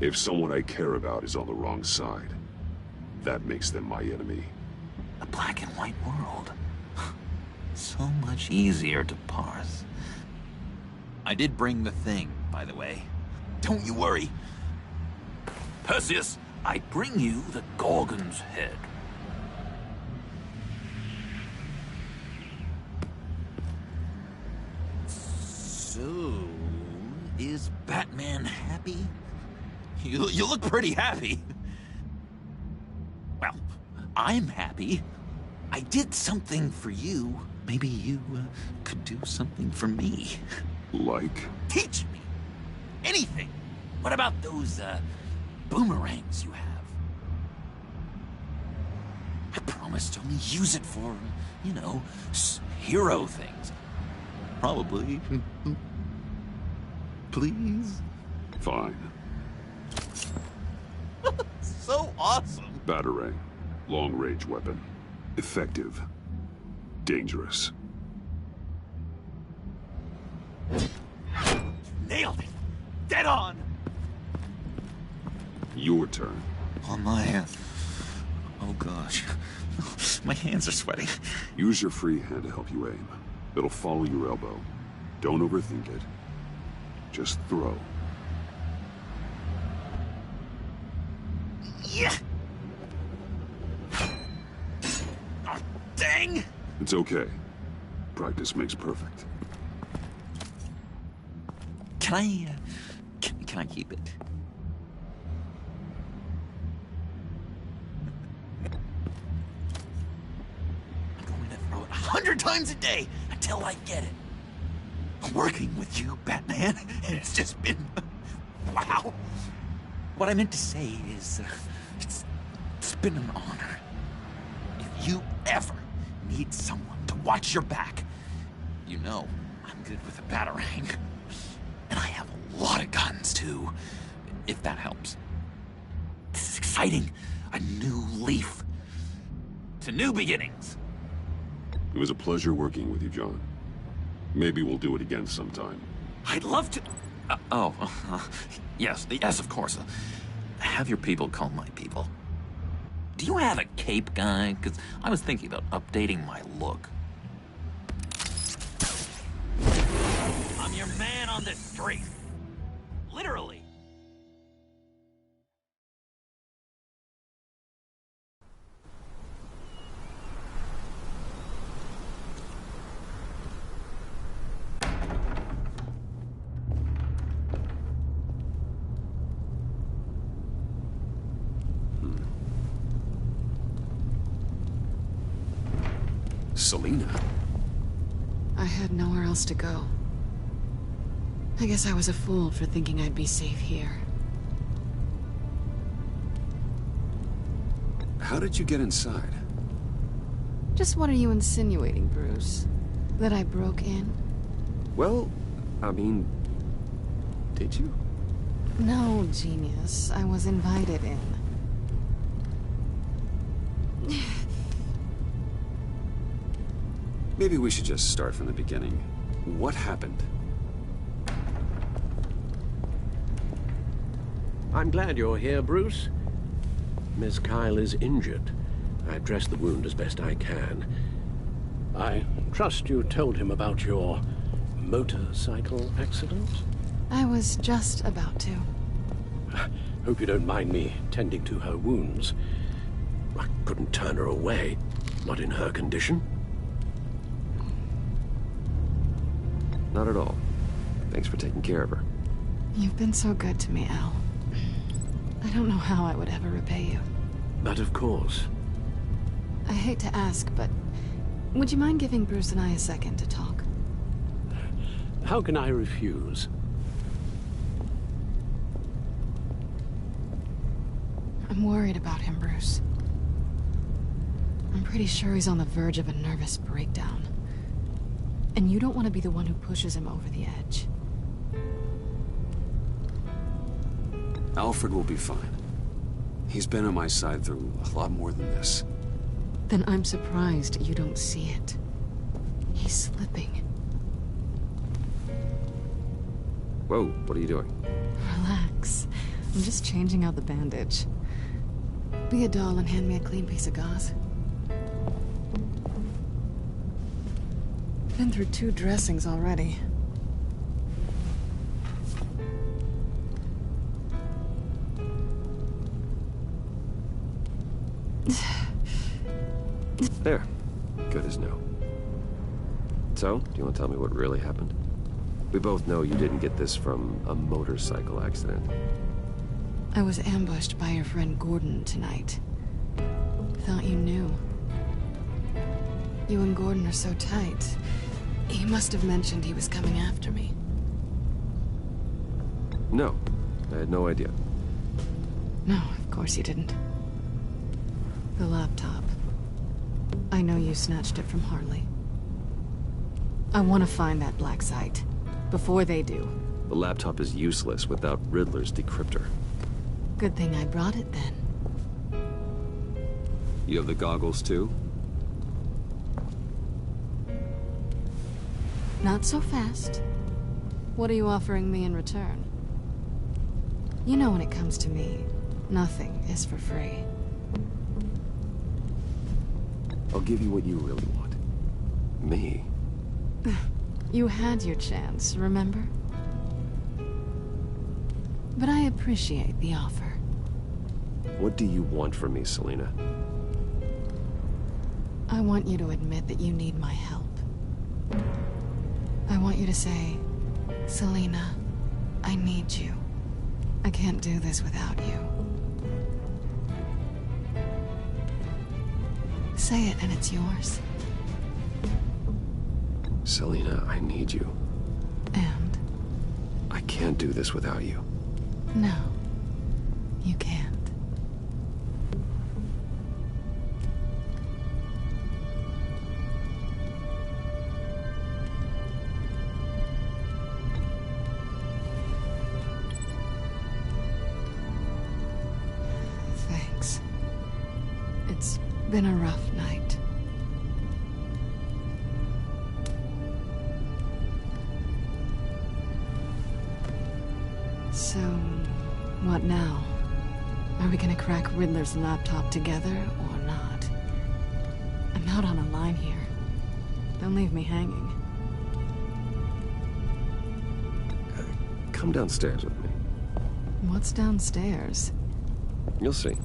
If someone I care about is on the wrong side, that makes them my enemy. A black and white world. So much easier to parse. I did bring the thing, by the way. Don't you worry. Perseus, I bring you the Gorgon's head. So, is Batman happy? You look pretty happy. Well, I'm happy. I did something for you. Maybe you could do something for me. Like? Teach me. Anything. What about those boomerangs you have? I promise to only use it for, you know, hero things. Probably. Please? Fine. So awesome. Batarang. Long-range weapon. Effective. Dangerous. Nailed it. Dead on. Your turn. On my... Oh gosh. My hands are sweating. Use your free hand to help you aim. It'll follow your elbow. Don't overthink it. Just throw. Yeah. Oh, dang. It's okay. Practice makes perfect. Can I, can I keep it? I'm going to throw it 100 times a day until I get it. Working with you, Batman, it's just been... wow. What I meant to say is, it's been an honor. If you ever need someone to watch your back, you know I'm good with a batarang. And I have a lot of guns, too, if that helps. This is exciting. A new leaf. To new beginnings. It was a pleasure working with you, John. Maybe we'll do it again sometime. I'd love to... yes, of course. Have your people call my people. Do you have a cape, guy? Because I was thinking about updating my look. I'm your man on the street. Literally. Selina? I had nowhere else to go. I guess I was a fool for thinking I'd be safe here. How did you get inside? Just what are you insinuating, Bruce? That I broke in? Well, I mean... did you? No, genius. I was invited in. Maybe we should just start from the beginning. What happened? I'm glad you're here, Bruce. Miss Kyle is injured. I dressed the wound as best I can. I trust you told him about your motorcycle accident? I was just about to. Hope you don't mind me tending to her wounds. I couldn't turn her away, not in her condition. Not at all. Thanks for taking care of her. You've been so good to me, Al. I don't know how I would ever repay you. But of course. I hate to ask, but would you mind giving Bruce and I a second to talk? How can I refuse? I'm worried about him, Bruce. I'm pretty sure he's on the verge of a nervous breakdown. And you don't want to be the one who pushes him over the edge. Alfred will be fine. He's been on my side through a lot more than this. Then I'm surprised you don't see it. He's slipping. Whoa, what are you doing? Relax. I'm just changing out the bandage. Be a doll and hand me a clean piece of gauze. Been through 2 dressings already. There. Good as new. So, do you want to tell me what really happened? We both know you didn't get this from a motorcycle accident. I was ambushed by your friend Gordon tonight. Thought you knew. You and Gordon are so tight. He must have mentioned he was coming after me. No, I had no idea. No, of course you didn't. The laptop. I know you snatched it from Harley. I want to find that black site. Before they do. The laptop is useless without Riddler's decryptor. Good thing I brought it then. You have the goggles too? Not so fast. What are you offering me in return? You know when it comes to me, nothing is for free. I'll give you what you really want. Me. You had your chance, remember? But I appreciate the offer. What do you want from me, Selina? I want you to admit that you need my help. I want you to say, Selina, I need you. I can't do this without you. Say it and it's yours. Selina, I need you. And? I can't do this without you. No, you can't. Thanks. It's been a rough night. So, what now? Are we gonna crack Riddler's laptop together, or not? I'm out on a line here. Don't leave me hanging. Come downstairs with me. What's downstairs? You'll see.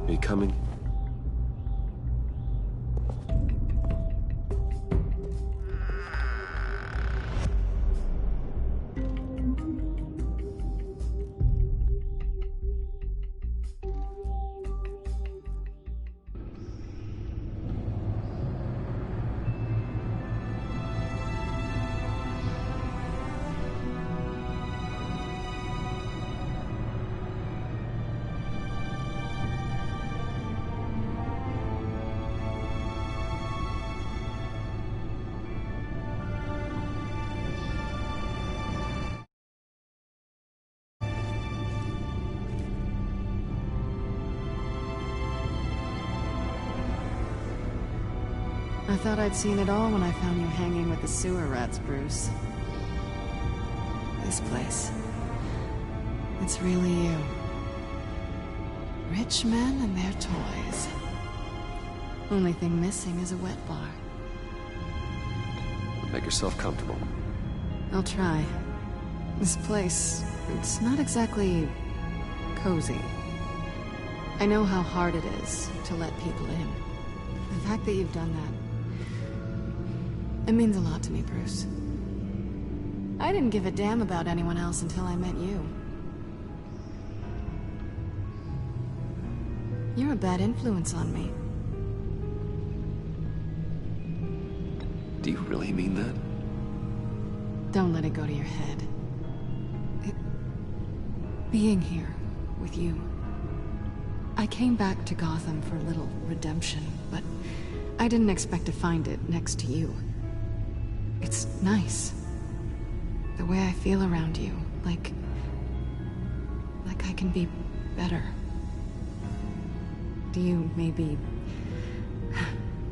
Are you coming? I thought I'd seen it all when I found you hanging with the sewer rats, Bruce. This place. It's really you. Rich men and their toys. Only thing missing is a wet bar. Make yourself comfortable. I'll try. This place, it's not exactly cozy. I know how hard it is to let people in. The fact that you've done that, it means a lot to me, Bruce. I didn't give a damn about anyone else until I met you. You're a bad influence on me. Do you really mean that? Don't let it go to your head. Being here with you. I came back to Gotham for a little redemption, but I didn't expect to find it next to you. It's nice. The way I feel around you, like I can be better. Do you maybe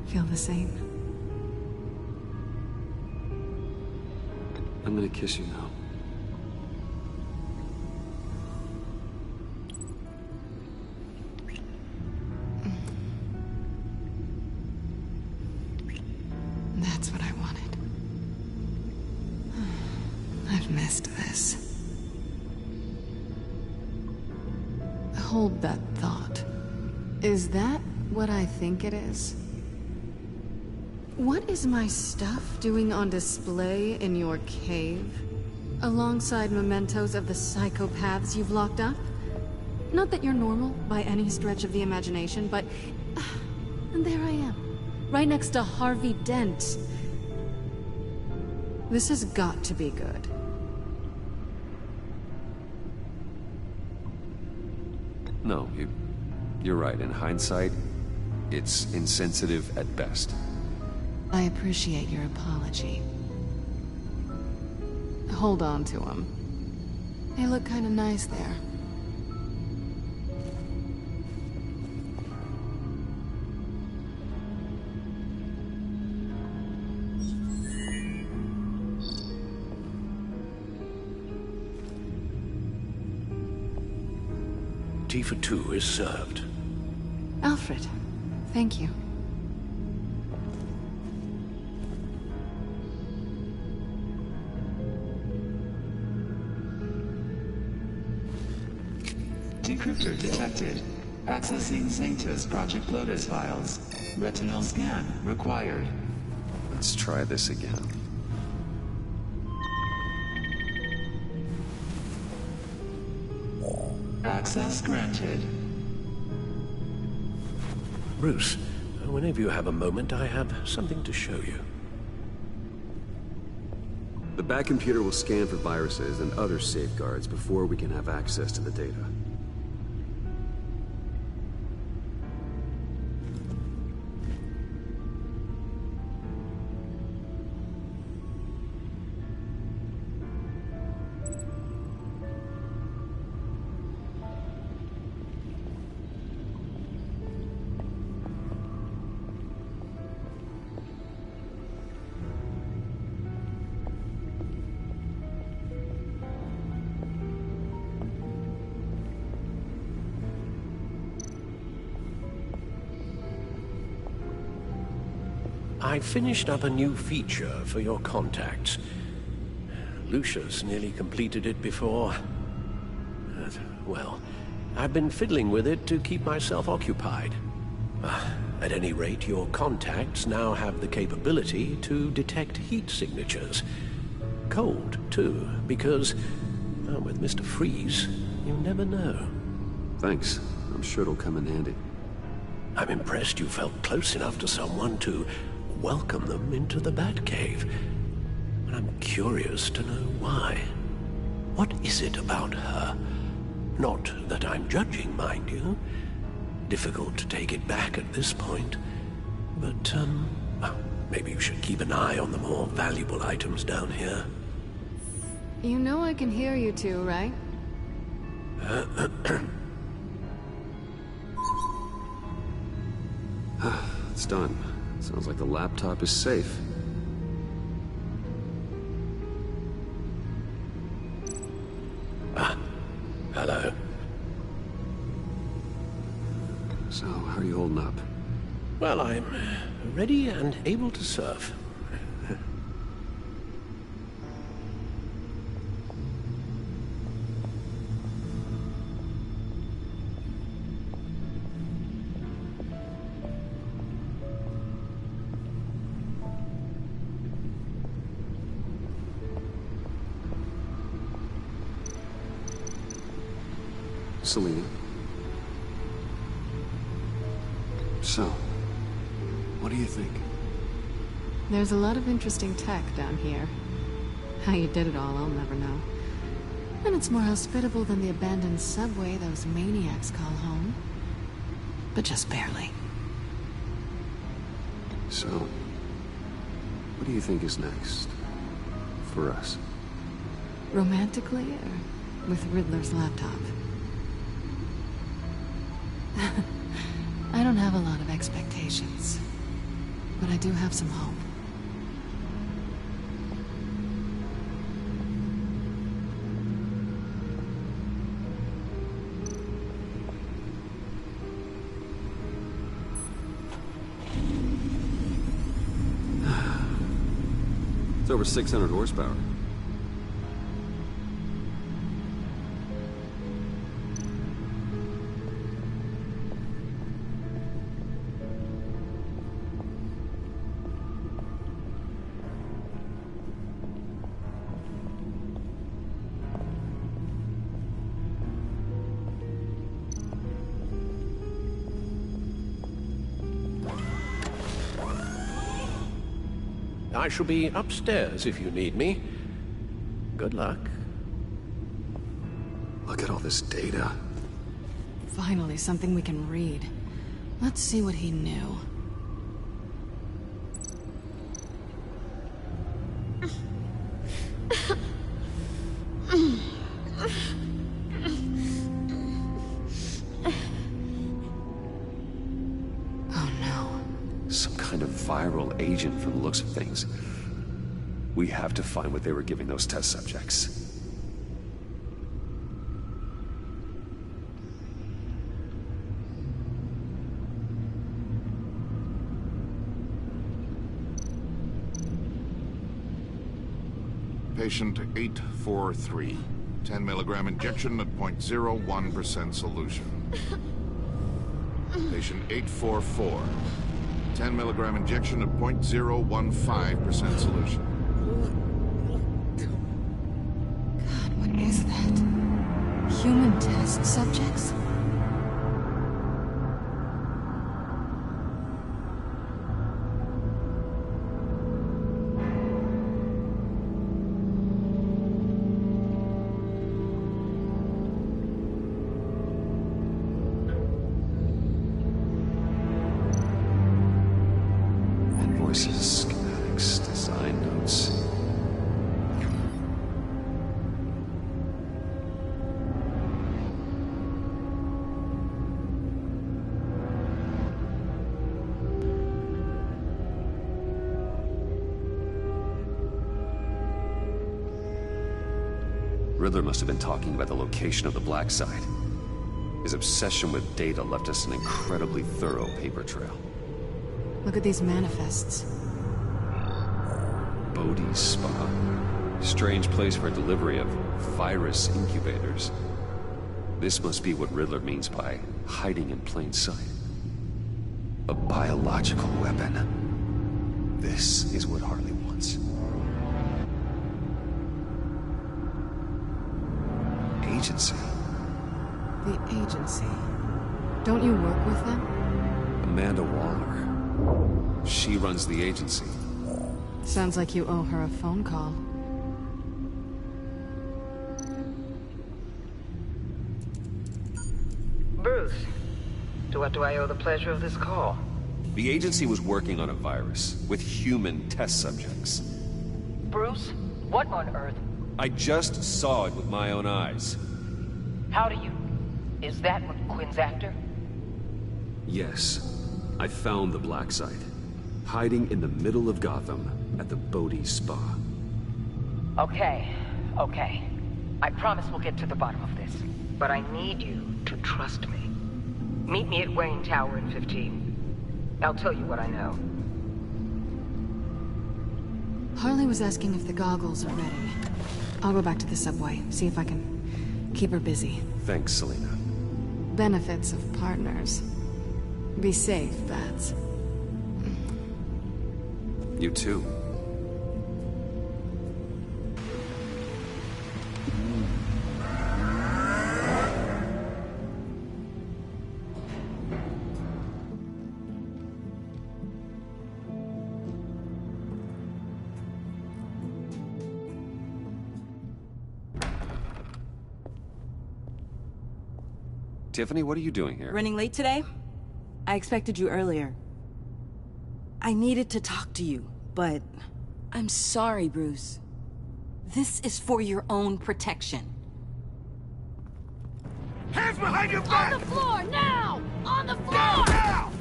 feel the same? I'm gonna kiss you now. That's what I wanted. I've missed this. Hold that thought. Is that what I think it is? What is my stuff doing on display in your cave? Alongside mementos of the psychopaths you've locked up? Not that you're normal by any stretch of the imagination, but... and there I am. Right next to Harvey Dent. This has got to be good. No, you're right. In hindsight, it's insensitive at best. I appreciate your apology. Hold on to them. They look kind of nice there. Tea for two is served. Alfred, thank you. Decryptor detected. Accessing Sanctus Project Lotus files. Retinal scan required. Let's try this again. Access granted. Bruce, whenever you have a moment, I have something to show you. The back computer will scan for viruses and other safeguards before we can have access to the data. I finished up a new feature for your contacts. Lucius nearly completed it before. Well, I've been fiddling with it to keep myself occupied. At any rate, your contacts now have the capability to detect heat signatures. Cold, too, because, well, with Mr. Freeze, you never know. Thanks. I'm sure it'll come in handy. I'm impressed you felt close enough to someone to welcome them into the Batcave. But I'm curious to know why. What is it about her? Not that I'm judging, mind you. Difficult to take it back at this point. But, well, maybe you should keep an eye on the more valuable items down here. You know I can hear you two, right? It's done. Sounds like the laptop is safe. Hello. So, how are you holding up? Well, I'm ready and able to serve. Selena. So, what do you think? There's a lot of interesting tech down here. How you did it all, I'll never know. And it's more hospitable than the abandoned subway those maniacs call home. But just barely. So, what do you think is next? For us? Romantically, or with Riddler's laptop? I don't have a lot of expectations, but I do have some hope. It's over 600 horsepower. I shall be upstairs if you need me. Good luck. Look at all this data. Finally, something we can read. Let's see what he knew. Viral agent from the looks of things. We have to find what they were giving those test subjects. Patient 843. 10 milligram injection at 0.01% solution. Patient 844. 10 milligram injection at 0.015% solution. God, what is that? Human test subjects? Schematics, design notes. Riddler must have been talking about the location of the Black Site. His obsession with data left us an incredibly thorough paper trail. Look at these manifests. Bodhi's Spa. Strange place for delivery of virus incubators. This must be what Riddler means by hiding in plain sight. A biological weapon. This is what Harley wants. Agency. The agency. Don't you work with them? Amanda Waller. She runs the agency. Sounds like you owe her a phone call. Bruce, to what do I owe the pleasure of this call? The agency was working on a virus with human test subjects. Bruce, what on earth? I just saw it with my own eyes. How do you... Is that what Quinn's after? Yes. I found the Black Site. Hiding in the middle of Gotham at the Bodhi's Spa. Okay. I promise we'll get to the bottom of this. But I need you to trust me. Meet me at Wayne Tower in 15. I'll tell you what I know. Harley was asking if the goggles are ready. I'll go back to the subway, see if I can keep her busy. Thanks, Selena. Benefits of partners. Be safe, Bats. You too. Tiffany, what are you doing here? Running late today? I expected you earlier. I needed to talk to you, but I'm sorry, Bruce. This is for your own protection. Hands behind your back! On the floor, now! On the floor! Now!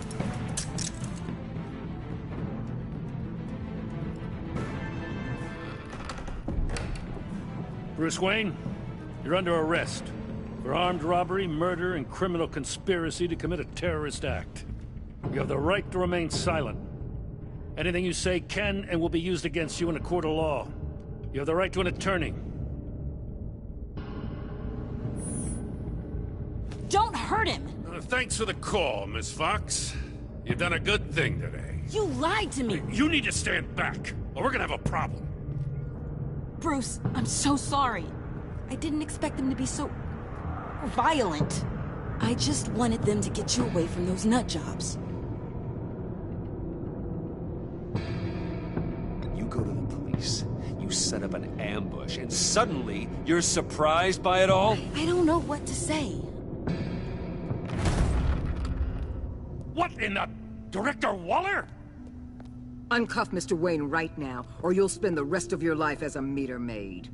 Bruce Wayne, you're under arrest for armed robbery, murder, and criminal conspiracy to commit a terrorist act. You have the right to remain silent. Anything you say can and will be used against you in a court of law. You have the right to an attorney. Don't hurt him! Thanks for the call, Miss Fox. You've done a good thing today. You lied to me! You need to stand back, or we're gonna have a problem. Bruce, I'm so sorry. I didn't expect them to be so violent. I just wanted them to get you away from those nut jobs. You go to the police, you set up an ambush, and suddenly you're surprised by it all? I don't know what to say. What in the... Director Waller? Uncuff Mr. Wayne right now, or you'll spend the rest of your life as a meter maid.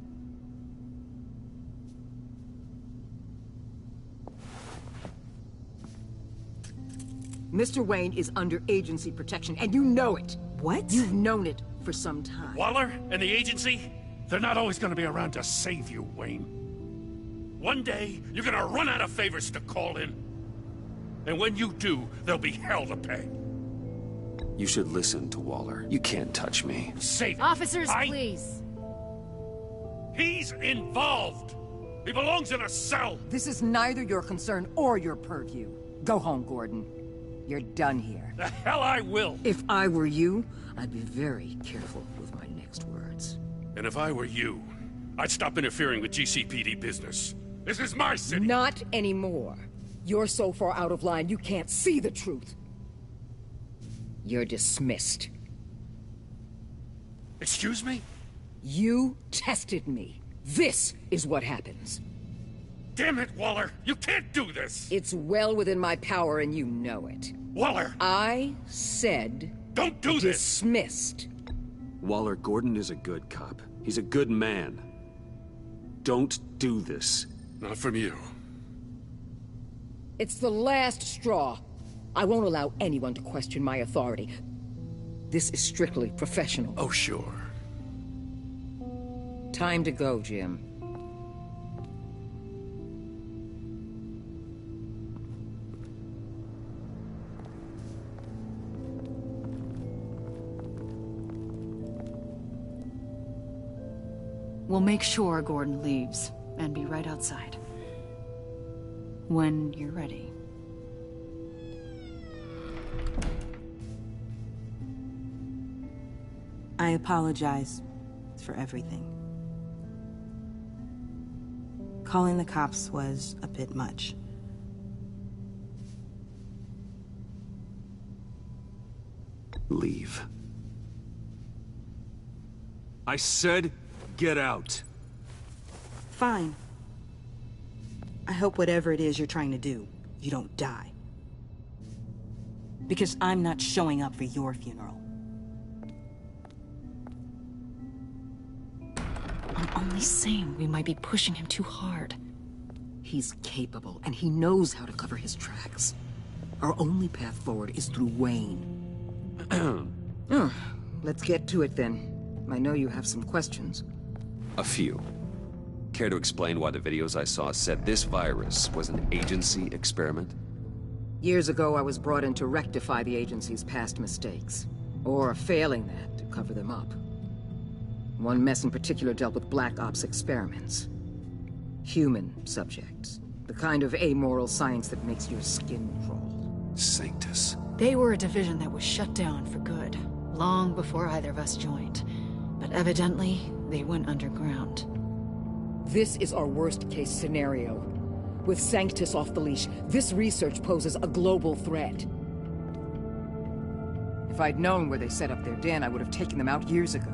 Mr. Wayne is under agency protection, and you know it. What? You've known it for some time. Waller and the agency? They're not always gonna be around to save you, Wayne. One day, you're gonna run out of favors to call in. And when you do, there'll be hell to pay. You should listen to Waller. You can't touch me. Save it. Officers, please. He's involved. He belongs in a cell. This is neither your concern or your purview. Go home, Gordon. You're done here. The hell I will. If I were you, I'd be very careful with my next words. And if I were you, I'd stop interfering with GCPD business. This is my city. Not anymore. You're so far out of line, you can't see the truth. You're dismissed. Excuse me? You tested me. This is what happens. Damn it, Waller! You can't do this! It's well within my power and you know it. Waller! I said... Don't do this! Dismissed. Waller, Gordon is a good cop. He's a good man. Don't do this. Not from you. It's the last straw. I won't allow anyone to question my authority. This is strictly professional. Oh, sure. Time to go, Jim. We'll make sure Gordon leaves, and be right outside. When you're ready. I apologize for everything. Calling the cops was a bit much. Leave. I said, get out. Fine. I hope whatever it is you're trying to do, you don't die. Because I'm not showing up for your funeral. I'm only saying we might be pushing him too hard. He's capable, and he knows how to cover his tracks. Our only path forward is through Wayne. Let's get to it then. I know you have some questions. A few. Care to explain why the videos I saw said this virus was an agency experiment? Years ago, I was brought in to rectify the agency's past mistakes. Or, failing that, to cover them up. One mess in particular dealt with Black Ops experiments. Human subjects. The kind of amoral science that makes your skin crawl. Sanctus. They were a division that was shut down for good, long before either of us joined. But evidently, they went underground. This is our worst-case scenario. With Sanctus off the leash, this research poses a global threat. If I'd known where they set up their den, I would have taken them out years ago.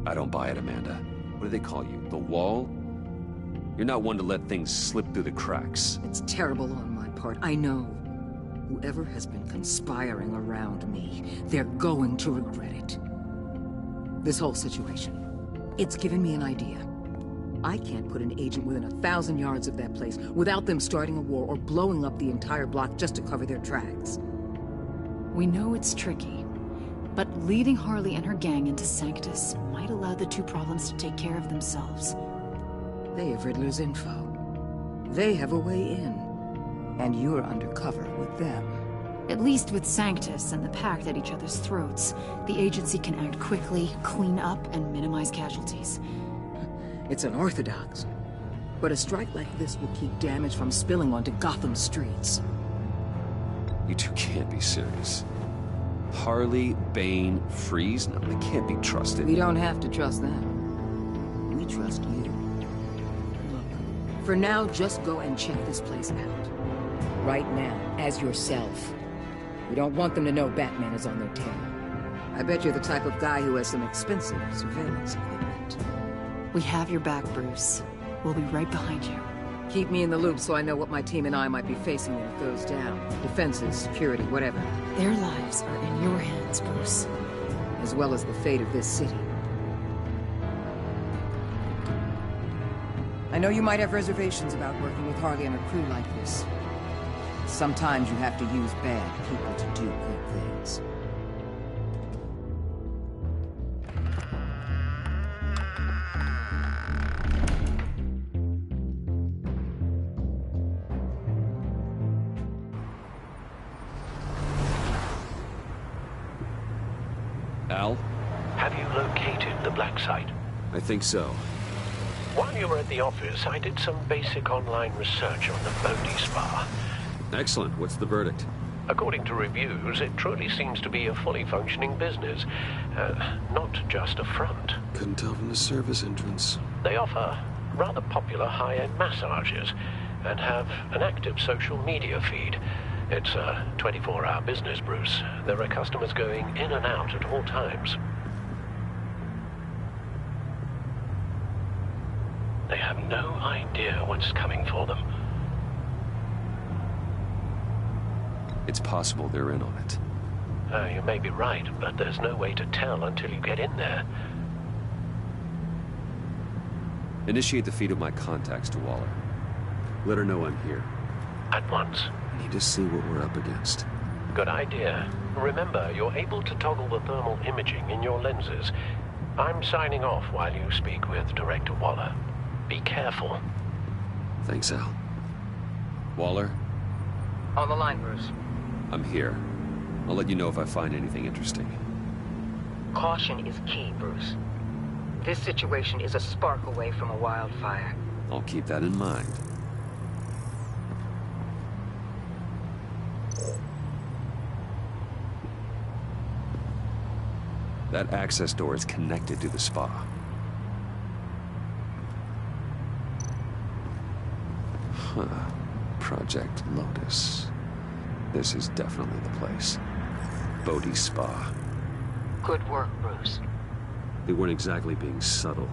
I don't buy it, Amanda. What do they call you? The Wall? You're not one to let things slip through the cracks. It's terrible on my part, I know. Whoever has been conspiring around me, they're going to regret it. This whole situation, it's given me an idea. I can't put an agent within 1,000 yards of that place without them starting a war or blowing up the entire block just to cover their tracks. We know it's tricky, but leading Harley and her gang into Sanctus might allow the two problems to take care of themselves. They have Riddler's info. They have a way in. And you're undercover with them. At least with Sanctus and the Pact at each other's throats, the agency can act quickly, clean up, and minimize casualties. It's unorthodox. But a strike like this will keep damage from spilling onto Gotham streets. You two can't be serious. Harley, Bane, Freeze? No, they can't be trusted. We don't have to trust them. We trust you. Look, for now, just go and check this place out. Right now, as yourself. We don't want them to know Batman is on their tail. I bet you're the type of guy who has some expensive surveillance equipment. We have your back, Bruce. We'll be right behind you. Keep me in the loop so I know what my team and I might be facing when it goes down. Defenses, security, whatever. Their lives are in your hands, Bruce. As well as the fate of this city. I know you might have reservations about working with Harley and her crew like this. Sometimes you have to use bad people to do good things. Al? Have you located the black site? I think so. While you were at the office, I did some basic online research on the Bodhi Spa. Excellent. What's the verdict? According to reviews, it truly seems to be a fully functioning business. Not just a front. Couldn't tell from the service entrance. They offer rather popular high-end massages and have an active social media feed. It's a 24-hour business, Bruce. There are customers going in and out at all times. They have no idea what's coming for them. It's possible they're in on it. You may be right, but there's no way to tell until you get in there. Initiate the feed of my contacts to Waller. Let her know I'm here. At once. Need to see what we're up against. Good idea. Remember, you're able to toggle the thermal imaging in your lenses. I'm signing off while you speak with Director Waller. Be careful. Thanks, Al. Waller? On the line, Bruce. I'm here. I'll let you know if I find anything interesting. Caution is key, Bruce. This situation is a spark away from a wildfire. I'll keep that in mind. That access door is connected to the spa. Huh. Project Lotus. This is definitely the place. Bodhi Spa. Good work, Bruce. They weren't exactly being subtle.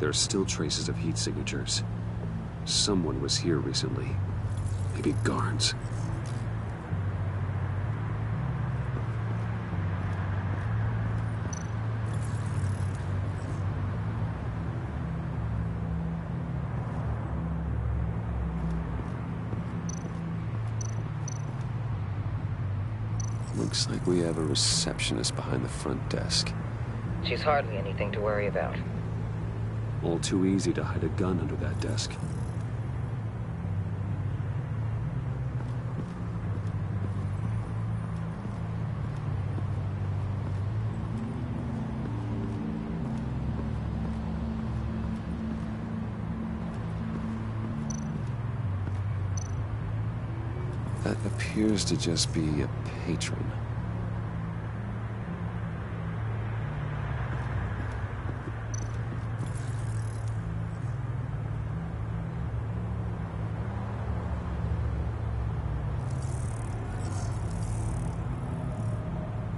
There are still traces of heat signatures. Someone was here recently. Maybe Garns. Looks like we have a receptionist behind the front desk. She's hardly anything to worry about. All too easy to hide a gun under that desk. That appears to just be a patron.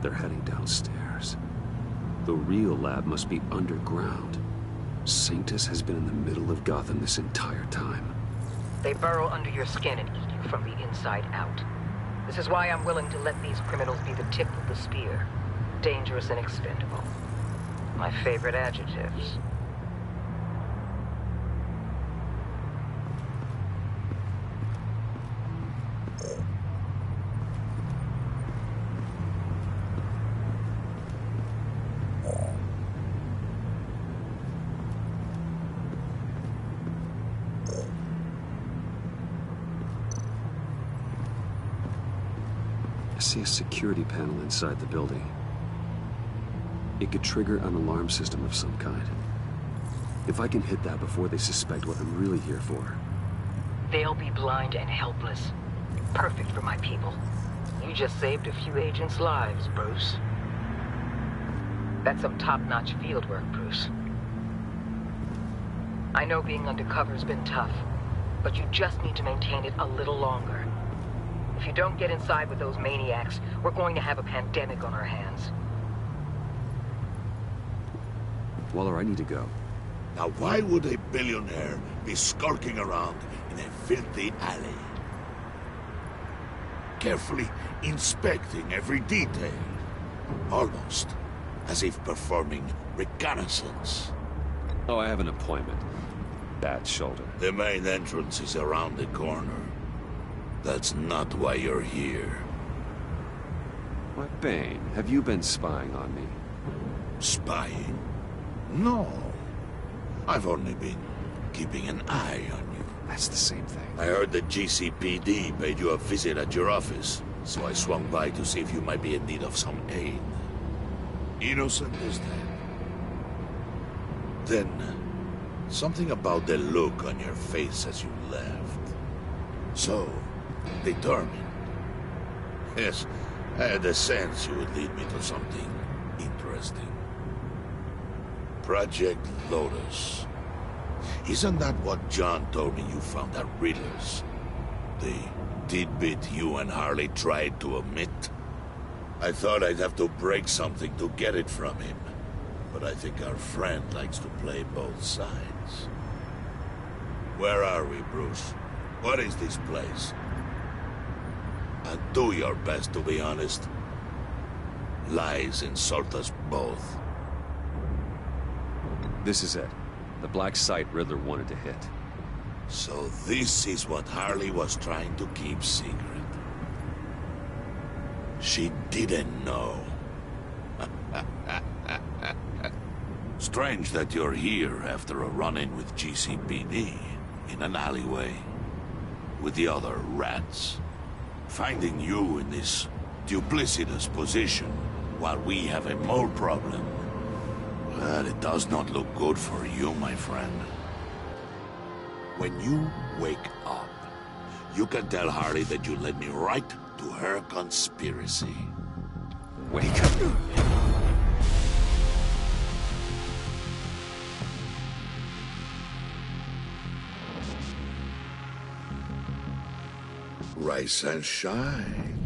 They're heading downstairs. The real lab must be underground. Sanctus has been in the middle of Gotham this entire time. They burrow under your skin and eat you from the inside out. This is why I'm willing to let these criminals be the tip of the spear. Dangerous and expendable. My favorite adjectives. I see a security panel inside the building. It could trigger an alarm system of some kind. If I can hit that before they suspect what I'm really here for. They'll be blind and helpless. Perfect for my people. You just saved a few agents' lives, Bruce. That's some top-notch field work, Bruce. I know being undercover's been tough, but you just need to maintain it a little longer. If you don't get inside with those maniacs, we're going to have a pandemic on our hands. Waller, I need to go. Now why would a billionaire be skulking around in a filthy alley? Carefully inspecting every detail. Almost as if performing reconnaissance. Oh, I have an appointment. Bad shoulder. The main entrance is around the corner. That's not why you're here. Why, Bane, have you been spying on me? Spying? No. I've only been keeping an eye on you. That's the same thing. I heard the GCPD paid you a visit at your office, so I swung by to see if you might be in need of some aid. Innocent as that. Then, something about the look on your face as you left. So, determined. Yes, I had a sense you would lead me to something interesting. Project Lotus. Isn't that what John told me you found at Riddler's? The tidbit you and Harley tried to omit? I thought I'd have to break something to get it from him. But I think our friend likes to play both sides. Where are we, Bruce? What is this place? And do your best to be honest. Lies insult us both. This is it. The black site Riddler wanted to hit. So this is what Harley was trying to keep secret. She didn't know. Strange that you're here after a run-in with GCPD, in an alleyway, with the other rats. Finding you in this duplicitous position while we have a mole problem. Well, it does not look good for you, my friend. When you wake up, you can tell Harley that you led me right to her conspiracy. Wake up. Rise and shine.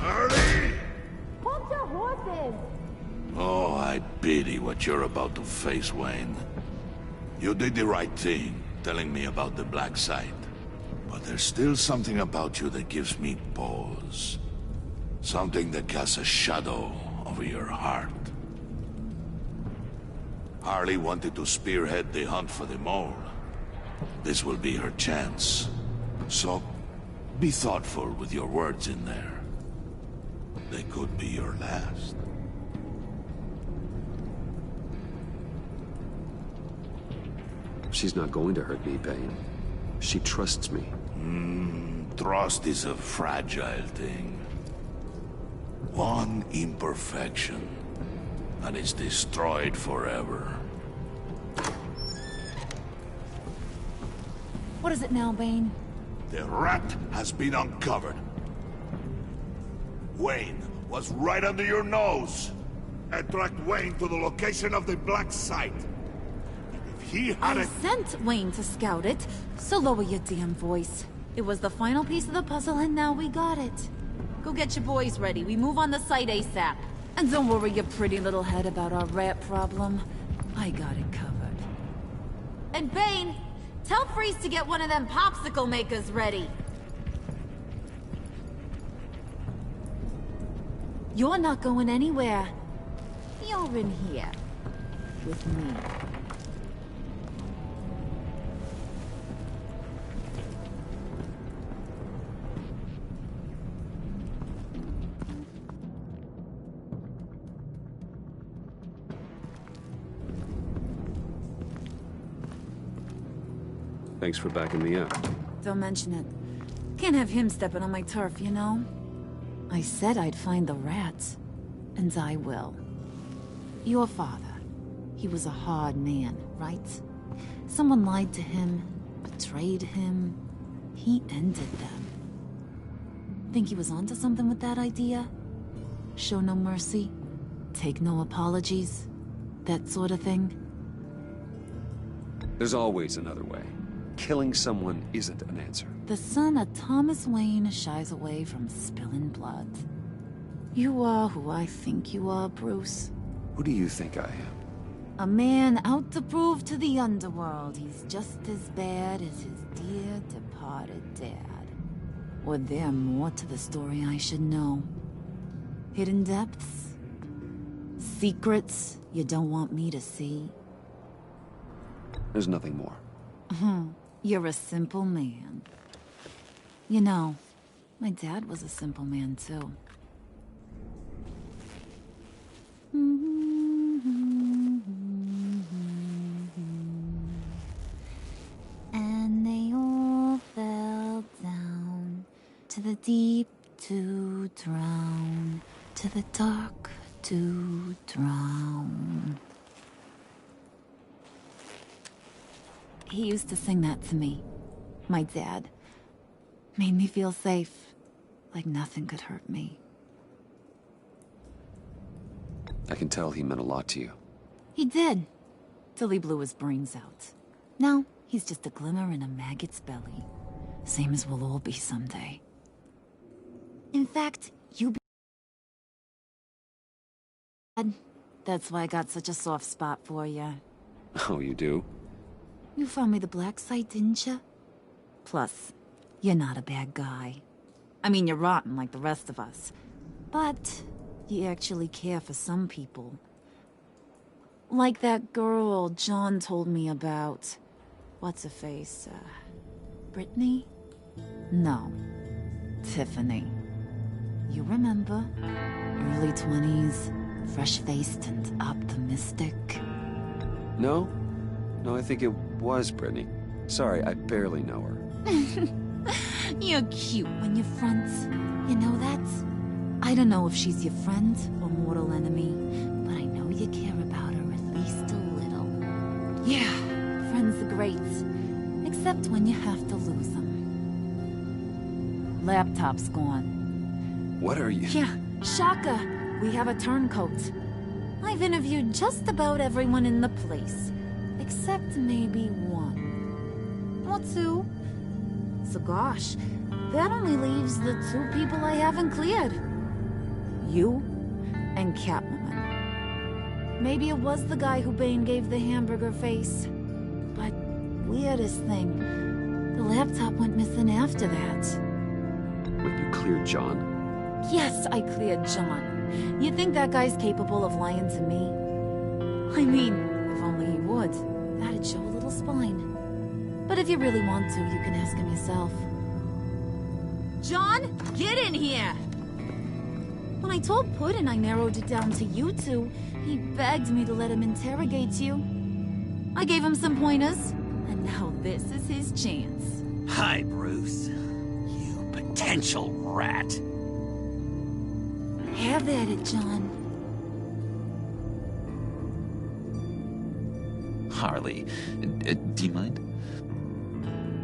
Harley! Hold your horses! Oh, I pity what you're about to face, Wayne. You did the right thing, telling me about the black site. But there's still something about you that gives me pause. Something that casts a shadow over your heart. Harley wanted to spearhead the hunt for the mole. This will be her chance. So, be thoughtful with your words in there. They could be your last. She's not going to hurt me, Bane. She trusts me. Trust is a fragile thing. One imperfection, and it's destroyed forever. What is it now, Bane? The rat has been uncovered. Wayne was right under your nose. I tracked Wayne to the location of the black site. If he had I sent Wayne to scout it, so lower your damn voice. It was the final piece of the puzzle, and now we got it. Go get your boys ready. We move on the site ASAP. And don't worry your pretty little head about our rat problem. I got it covered. And Bane, tell Freeze to get one of them popsicle makers ready. You're not going anywhere. You're in here. With me. Thanks for backing me up. Don't mention it. Can't have him stepping on my turf, you know? I said I'd find the rats. And I will. Your father. He was a hard man, right? Someone lied to him, betrayed him. He ended them. Think he was onto something with that idea? Show no mercy? Take no apologies? That sort of thing? There's always another way. Killing someone isn't an answer. The son of Thomas Wayne shies away from spilling blood. You are who I think you are, Bruce. Who do you think I am? A man out to prove to the underworld he's just as bad as his dear departed dad. Or there more to the story I should know. Hidden depths? Secrets you don't want me to see? There's nothing more. You're a simple man. You know, my dad was a simple man, too. And they all fell down to the deep to drown, to the dark to drown. He used to sing that to me. My dad. Made me feel safe. Like nothing could hurt me. I can tell he meant a lot to you. He did. Till he blew his brains out. Now, he's just a glimmer in a maggot's belly. Same as we'll all be someday. In fact, you be... That's why I got such a soft spot for you. Oh, you do? You found me the black site, didn't you? Plus, you're not a bad guy. I mean, you're rotten like the rest of us. But you actually care for some people. Like that girl John told me about. What's her face? Brittany? No. Tiffany. You remember? Early 20s, fresh-faced and optimistic. No? No, I think it was Brittany. Sorry, I barely know her. You're cute when you're friends. You know that? I don't know if she's your friend or mortal enemy, but I know you care about her at least a little. Yeah, friends are great. Except when you have to lose them. Laptop's gone. What are you... Yeah, Shaka. We have a turncoat. I've interviewed just about everyone in the place. Except maybe one. Or two. So gosh, that only leaves the two people I haven't cleared. You and Catwoman. Maybe it was the guy who Bane gave the hamburger face. But weirdest thing, the laptop went missing after that. Wait, you cleared John? Yes, I cleared John. You think that guy's capable of lying to me? I mean, If only he would. That'd show a little spine. But if you really want to, you can ask him yourself. John, get in here! When I told Puddin' I narrowed it down to you two, he begged me to let him interrogate you. I gave him some pointers, and now this is his chance. Hi, Bruce. You potential rat. Have at it, John. Harley, do you mind?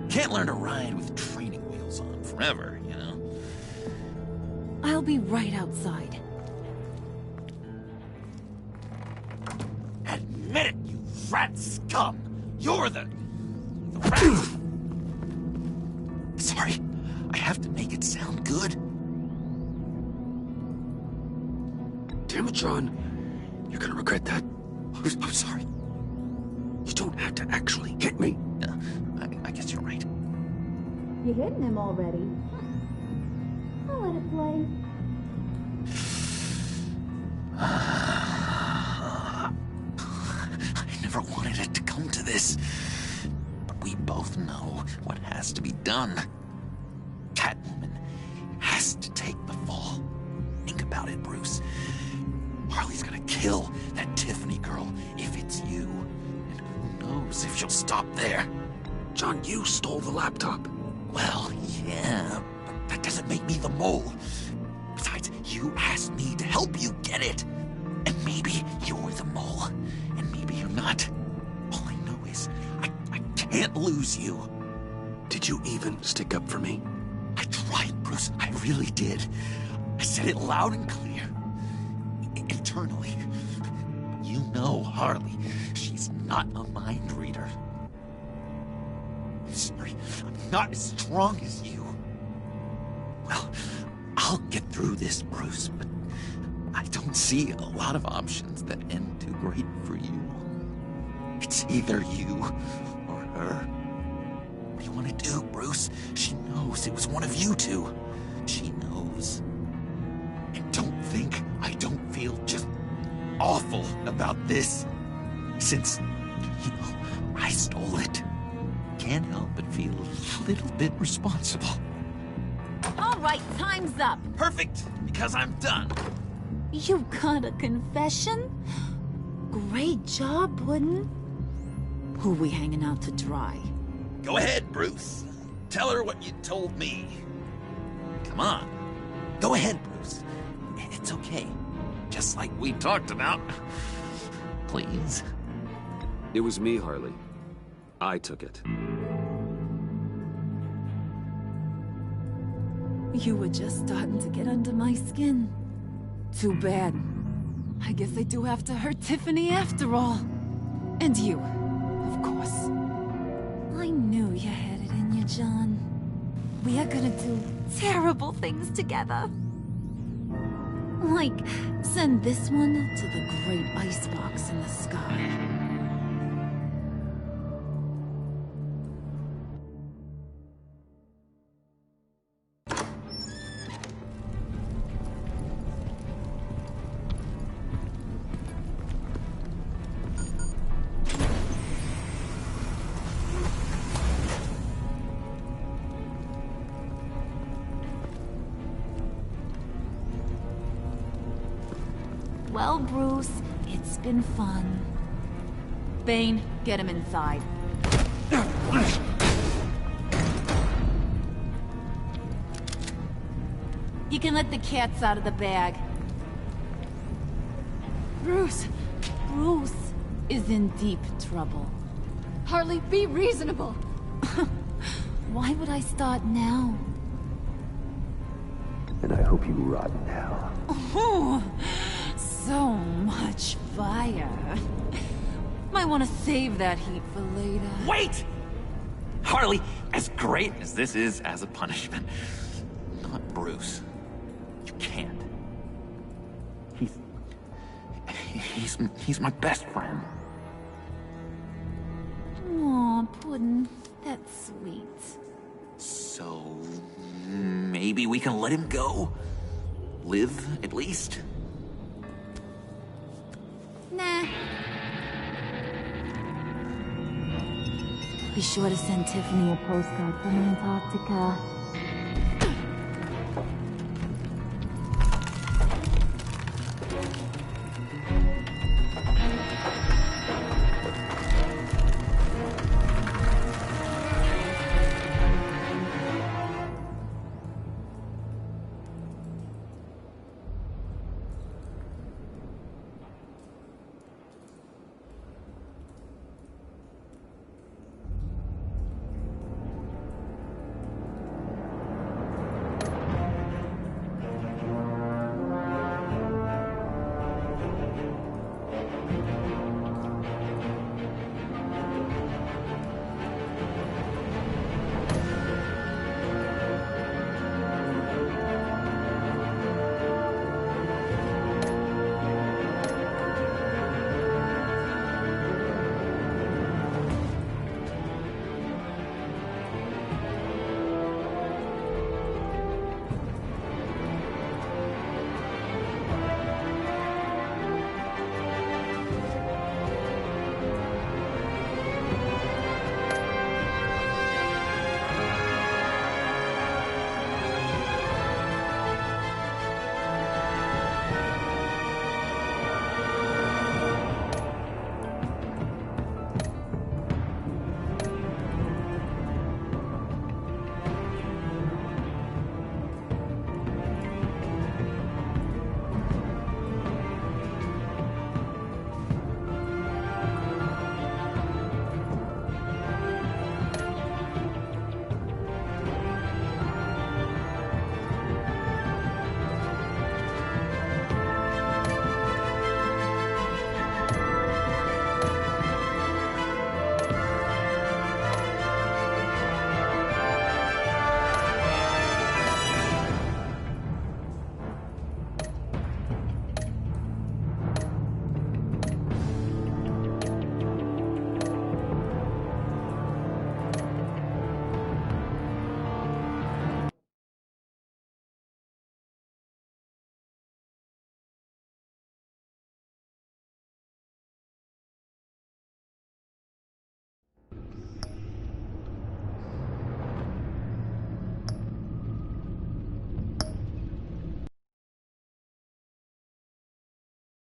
Can't learn to ride with training wheels on forever, you know? I'll be right outside. Admit it, you rat scum! You're the rat! Sorry, I have to make it sound good. Damn it, John. You're gonna regret that. I'm sorry. You don't have to actually hit me. I guess you're right. You're hitting him already. I'll let it play. I never wanted it to come to this. But we both know what has to be done. Catwoman has to take the fall. Think about it, Bruce. Harley's gonna kill that Tiffany girl if it's you. And who knows if she'll stop there. John, you stole the laptop. Well, yeah, but that doesn't make me the mole. Besides, you asked me to help you get it. And maybe you're the mole, and maybe you're not. All I know is I can't lose you. Did you even stick up for me? I tried, Bruce. I really did. I said it loud and clear. Internally. You know Harley. She's not a mind reader. I'm sorry. I'm not as strong as you. Well, I'll get through this, Bruce, but I don't see a lot of options that end too great for you. It's either you or her. What do you want to do, Bruce? She knows it was one of you two. She knows. And don't think I don't feel just awful about this. Since, you know, I stole it. Can't help but feel a little bit responsible. All right, time's up. Perfect, because I'm done. You got a confession? Great job, Puddin'. Who we hanging out to dry? Go ahead, Bruce. Tell her what you told me. Come on. Go ahead, Bruce. It's okay. Just like we talked about. Please. It was me, Harley. I took it. You were just starting to get under my skin. Too bad. I guess I do have to hurt Tiffany after all. And you, of course. I knew you had it in you, John. We are gonna do terrible things together. Like, send this one to the great icebox in the sky. Well, Bruce, it's been fun. Bane, get him inside. You can let the cats out of the bag. Bruce! Bruce is in deep trouble. Harley, be reasonable! Why would I start now? And I hope you rot in hell. Oh, so much fire. Might want to save that heat for later. Wait! Harley, as great as this is as a punishment, Not Bruce. You can't. He's my best friend. Aw, Puddin', that's sweet. So, maybe we can let him go? Live, at least? Nah. Be sure to send Tiffany a postcard from Antarctica.